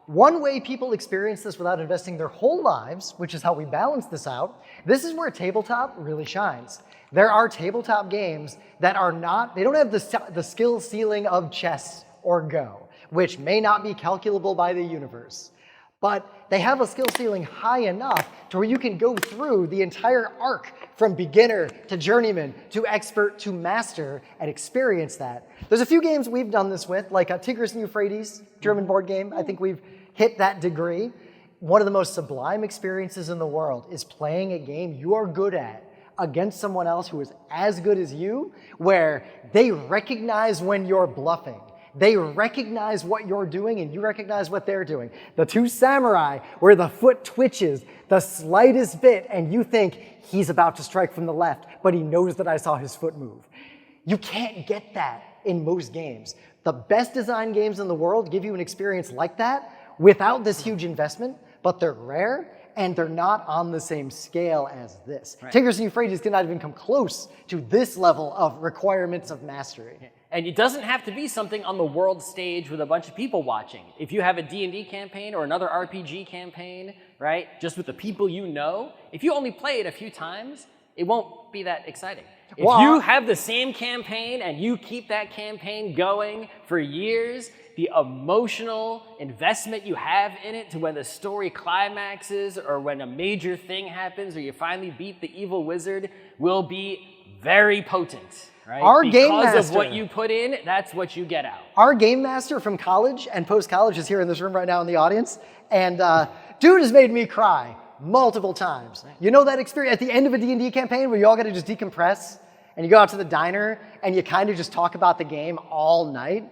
One way people experience this without investing their whole lives, which is how we balance this out, this is where tabletop really shines. There are tabletop games that they don't have the skill ceiling of chess or Go, which may not be calculable by the universe. But they have a skill ceiling high enough to where you can go through the entire arc from beginner to journeyman to expert to master and experience that. There's a few games we've done this with, like Tigris and Euphrates, German board game. I think we've hit that degree. One of the most sublime experiences in the world is playing a game you are good at against someone else who is as good as you, where they recognize when you're bluffing. They recognize what you're doing and you recognize what they're doing. The two samurai, where the foot twitches the slightest bit and you think he's about to strike from the left, but he knows that I saw his foot move. You can't get that in most games. The best designed games in the world give you an experience like that without this huge investment, but they're rare and they're not on the same scale as this. Tigris and Euphrates cannot even come close to this level of requirements of mastery. And it doesn't have to be something on the world stage with a bunch of people watching. If you have a D&D campaign or another RPG campaign, right, just with the people you know, if you only play it a few times, it won't be that exciting. If you have the same campaign and you keep that campaign going for years, the emotional investment you have in it to when the story climaxes or when a major thing happens or you finally beat the evil wizard will be very potent. Right? Our game because master, of what you put in, that's what you get out. Our game master from college and post-college is here in this room right now in the audience, and dude has made me cry multiple times. You know that experience at the end of a D&D campaign where you all got to just decompress and you go out to the diner and you kind of just talk about the game all night?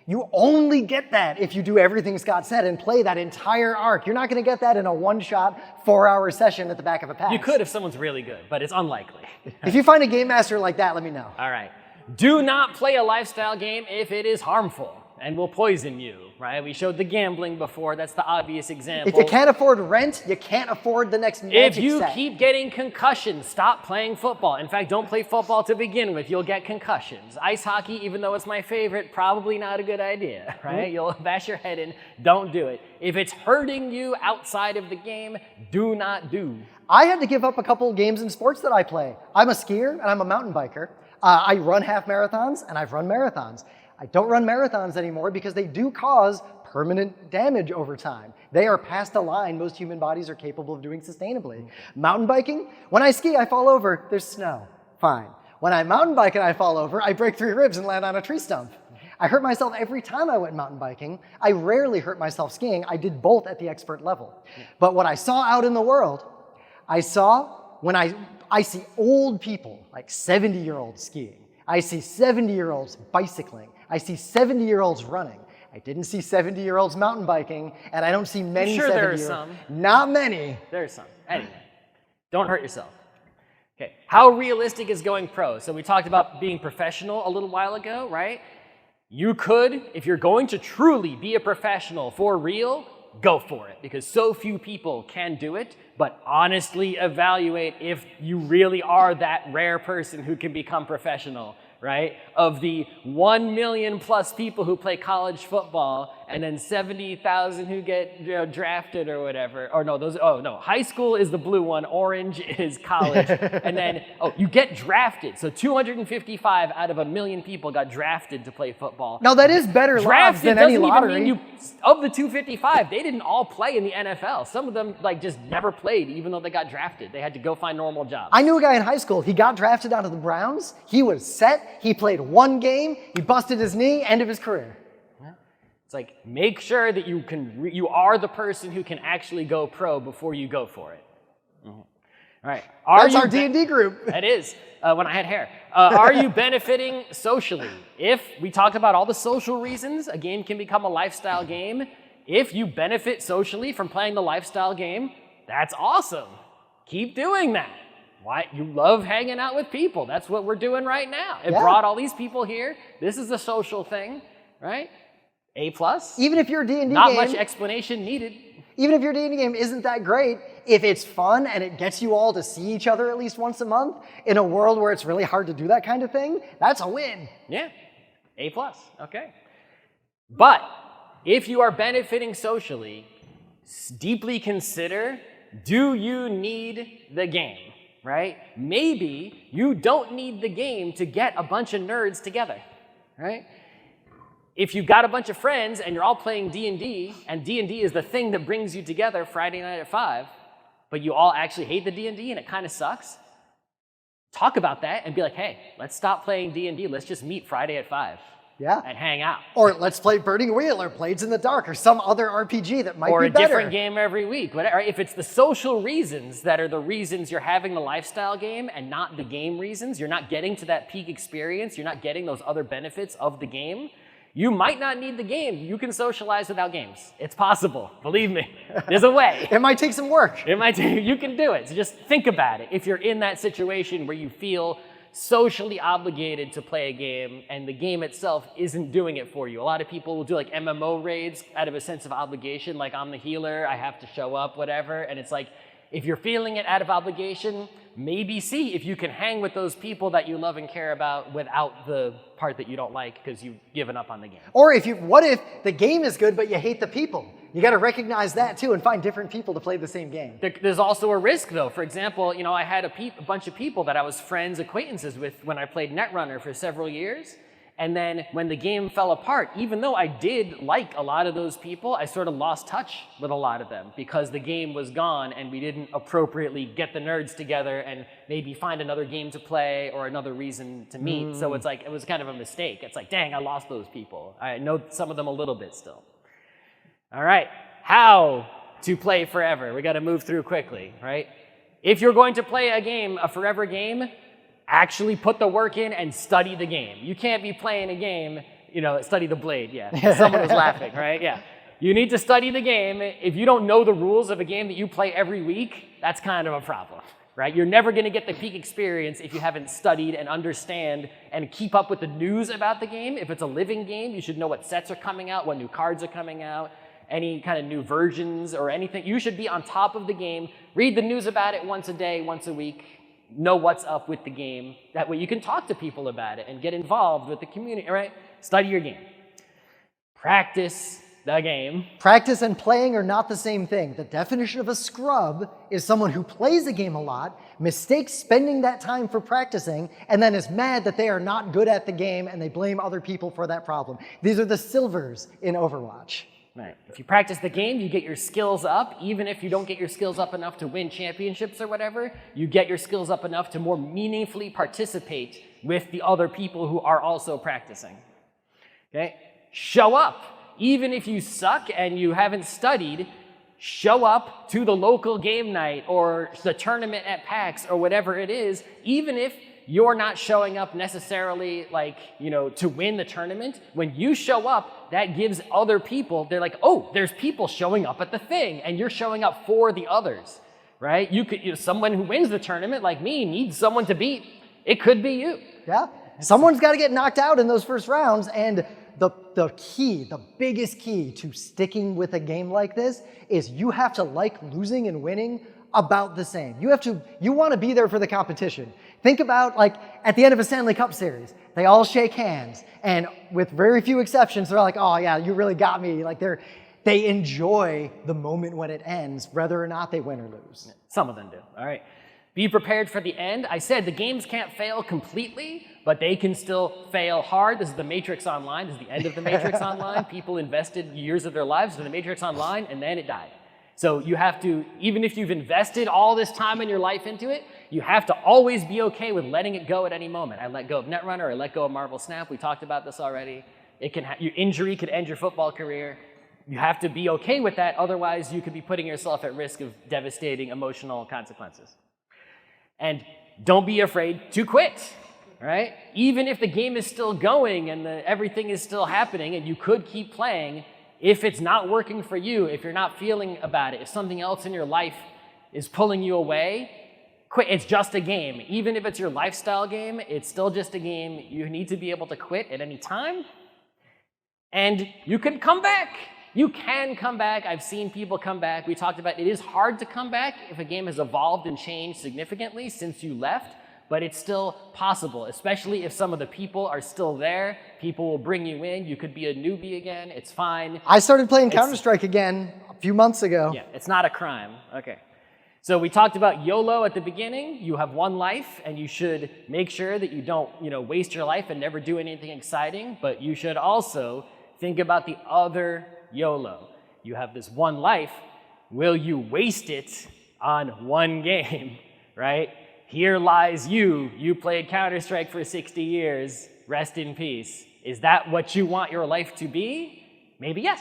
You only get that if you do everything Scott said and play that entire arc. You're not going to get that in a one-shot, 4-hour session at the back of a PAX. You could if someone's really good, but it's unlikely. If you find a game master like that, let me know. All right. Do not play a lifestyle game if it is harmful and will poison you, right? We showed the gambling before. That's the obvious example. If you can't afford rent, you can't afford the next Magic If you set. keep getting concussions, stop playing football. In fact, don't play football to begin with. You'll get concussions. Ice hockey, even though it's my favorite, probably not a good idea, right? You'll bash your head in. Don't do it. If it's hurting you outside of the game, do not do. I had to give up a couple games in sports that I play. I'm a skier and I'm a mountain biker. I run half marathons and I've run marathons. I don't run marathons anymore because they do cause permanent damage over time. They are past a line most human bodies are capable of doing sustainably. Mountain biking, when I ski, I fall over, there's snow, fine. When I mountain bike and I fall over, I break 3 ribs and land on a tree stump. I hurt myself every time I went mountain biking. I rarely hurt myself skiing. I did both at the expert level. But what I saw out in the world, I saw when I see old people, like 70-year-olds skiing. I see 70-year-olds bicycling. I see 70-year-olds running. I didn't see 70-year-olds mountain biking, and I don't see many 70-year-olds. There are some. Not many. There's some. Anyway, don't hurt yourself. Okay, how realistic is going pro? So we talked about being professional a little while ago, right? You could, if you're going to truly be a professional for real, go for it, because so few people can do it. But honestly evaluate if you really are that rare person who can become professional, right? Of the 1 million plus people who play college football and then 70,000 who get drafted or whatever. Or no, high school is the blue one, orange is college. And then, you get drafted. So 255 out of 1 million people got drafted to play football. Now that is better odds than any lottery. Even mean of the 255, they didn't all play in the NFL. Some of them just never played, even though they got drafted. They had to go find normal jobs. I knew a guy in high school. He got drafted out of the Browns. He was set. He played 1 game. He busted his knee. End of his career. It's like, make sure that you are the person who can actually go pro before you go for it. All right. That's our D&D group. That is, when I had hair. Are you benefiting socially? If we talked about all the social reasons a game can become a lifestyle game, if you benefit socially from playing the lifestyle game, that's awesome. Keep doing that. Why? You love hanging out with people. That's what we're doing right now. It brought all these people here. This is a social thing, right? A+. Even if your D&D game... Not much explanation needed. Even if your D&D game isn't that great, if it's fun and it gets you all to see each other at least once a month, in a world where it's really hard to do that kind of thing, that's a win. Yeah. A+. Okay. But if you are benefiting socially, deeply consider, do you need the game? Right? Maybe you don't need the game to get a bunch of nerds together, right? If you've got a bunch of friends and you're all playing D&D, and D&D is the thing that brings you together Friday night at 5, but you all actually hate the D&D and it kind of sucks, talk about that and be like, hey, let's stop playing D&D. Let's just meet Friday at 5 and hang out. Or let's play Burning Wheel or Blades in the Dark or some other RPG that might be better. Or a different game every week. Whatever. If it's the social reasons that are the reasons you're having the lifestyle game and not the game reasons, you're not getting to that peak experience, you're not getting those other benefits of the game, you might not need the game. You can socialize without games. It's possible. Believe me. There's a way. It might take some work. You can do it. So just think about it. If you're in that situation where you feel socially obligated to play a game and the game itself isn't doing it for you. A lot of people will do like MMO raids out of a sense of obligation, like I'm the healer, I have to show up, whatever. And it's like, If you're feeling it out of obligation, maybe see if you can hang with those people that you love and care about without the part that you don't like because you've given up on the game. Or what if the game is good, but you hate the people? You got to recognize that too and find different people to play the same game. There's also a risk though. For example, I had a bunch of people that I was acquaintances with when I played Netrunner for several years. And then when the game fell apart, even though I did like a lot of those people, I sort of lost touch with a lot of them because the game was gone and we didn't appropriately get the nerds together and maybe find another game to play or another reason to meet. So it's like, it was kind of a mistake. It's like, dang, I lost those people. I know some of them a little bit still. All right, how to play forever. We got to move through quickly, right? If you're going to play a game, a forever game, actually put the work in and study the game. You can't be playing a game, study the blade, yeah. Someone was laughing, right? Yeah. You need to study the game. If you don't know the rules of a game that you play every week, that's kind of a problem, right? You're never going to get the peak experience if you haven't studied and understand and keep up with the news about the game. If it's a living game, you should know what sets are coming out, what new cards are coming out, any kind of new versions or anything. You should be on top of the game. Read the news about it once a day, once a week. Know what's up with the game. That way you can talk to people about it and get involved with the community, right? Study your game. Practice the game. Practice and playing are not the same thing. The definition of a scrub is someone who plays a game a lot, mistakes spending that time for practicing, and then is mad that they are not good at the game and they blame other people for that problem. These are the silvers in Overwatch. Right. If you practice the game, you get your skills up. Even if you don't get your skills up enough to win championships or whatever, you get your skills up enough to more meaningfully participate with the other people who are also practicing. Okay? Show up. Even if you suck and you haven't studied, show up to the local game night or the tournament at PAX or whatever it is, even if you're not showing up necessarily to win the tournament. When you show up, that gives other people, they're like, oh, there's people showing up at the thing and you're showing up for the others, right? Someone who wins the tournament like me needs someone to beat. It could be you. Yeah, someone's got to get knocked out in those first rounds, and the biggest key to sticking with a game like this is you have to like losing and winning about the same. You want to be there for the competition. Think about at the end of a Stanley Cup series, they all shake hands, and with very few exceptions, they're like, oh yeah, you really got me. They enjoy the moment when it ends, whether or not they win or lose. Some of them do, all right. Be prepared for the end. I said the games can't fail completely, but they can still fail hard. This is the Matrix Online. This is the end of the Matrix Online. People invested years of their lives in the Matrix Online, and then it died. So you have to, even if you've invested all this time in your life into it, you have to always be okay with letting it go at any moment. I let go of Netrunner, I let go of Marvel Snap. We talked about this already. Your injury could end your football career. You have to be okay with that, otherwise you could be putting yourself at risk of devastating emotional consequences. And don't be afraid to quit, right? Even if the game is still going and everything is still happening and you could keep playing, if it's not working for you, if you're not feeling about it, if something else in your life is pulling you away, quit. It's just a game. Even if it's your lifestyle game, it's still just a game. You need to be able to quit at any time. And you can come back. You can come back. I've seen people come back. We talked about it is hard to come back if a game has evolved and changed significantly since you left, but it's still possible, especially if some of the people are still there. People will bring you in. You could be a newbie again. It's fine. I started playing Counter-Strike again a few months ago. Yeah, it's not a crime. Okay. So we talked about YOLO at the beginning. You have one life, and you should make sure that you don't, waste your life and never do anything exciting, but you should also think about the other YOLO. You have this one life. Will you waste it on one game, right? Here lies you. You played Counter-Strike for 60 years. Rest in peace. Is that what you want your life to be? Maybe yes.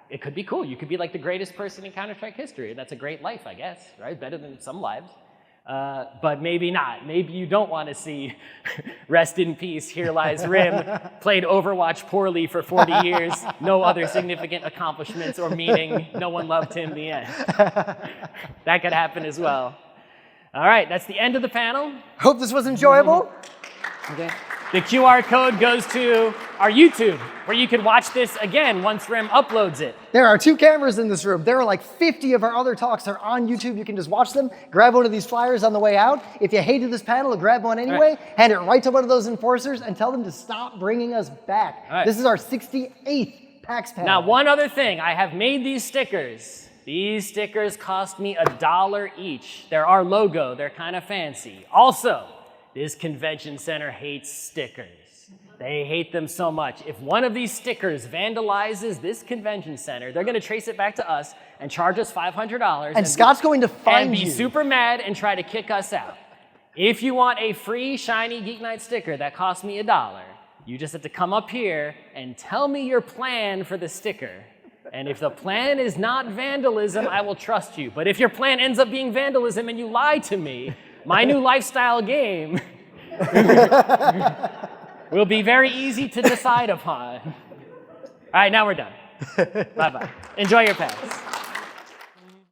It could be cool. You could be like the greatest person in Counter-Strike history. That's a great life, I guess, right? Better than some lives. But maybe not. Maybe you don't want to see rest in peace, here lies Rym, played Overwatch poorly for 40 years, no other significant accomplishments or meaning, no one loved him, the end. That could happen as well. All right, that's the end of the panel. Hope this was enjoyable. Okay. The QR code goes to our YouTube, where you can watch this again once Rym uploads it. There are 2 cameras in this room. There are like 50 of our other talks are on YouTube. You can just watch them. Grab one of these flyers on the way out. If you hated this panel, grab one anyway. Hand it right to one of those enforcers and tell them to stop bringing us back. This is our 68th PAX panel. Now, one other thing. I have made these stickers. These stickers cost me $1 each. They're our logo. They're kind of fancy. Also, this convention center hates stickers. They hate them so much. If one of these stickers vandalizes this convention center, they're going to trace it back to us and charge us $500. And Scott's going to find and you. be super mad and try to kick us out. If you want a free, shiny GeekNights sticker that costs me $1, you just have to come up here and tell me your plan for the sticker. And if the plan is not vandalism, I will trust you. But if your plan ends up being vandalism and you lie to me, my new lifestyle game will be very easy to decide upon. All right, now we're done. Bye-bye. Enjoy your PAX.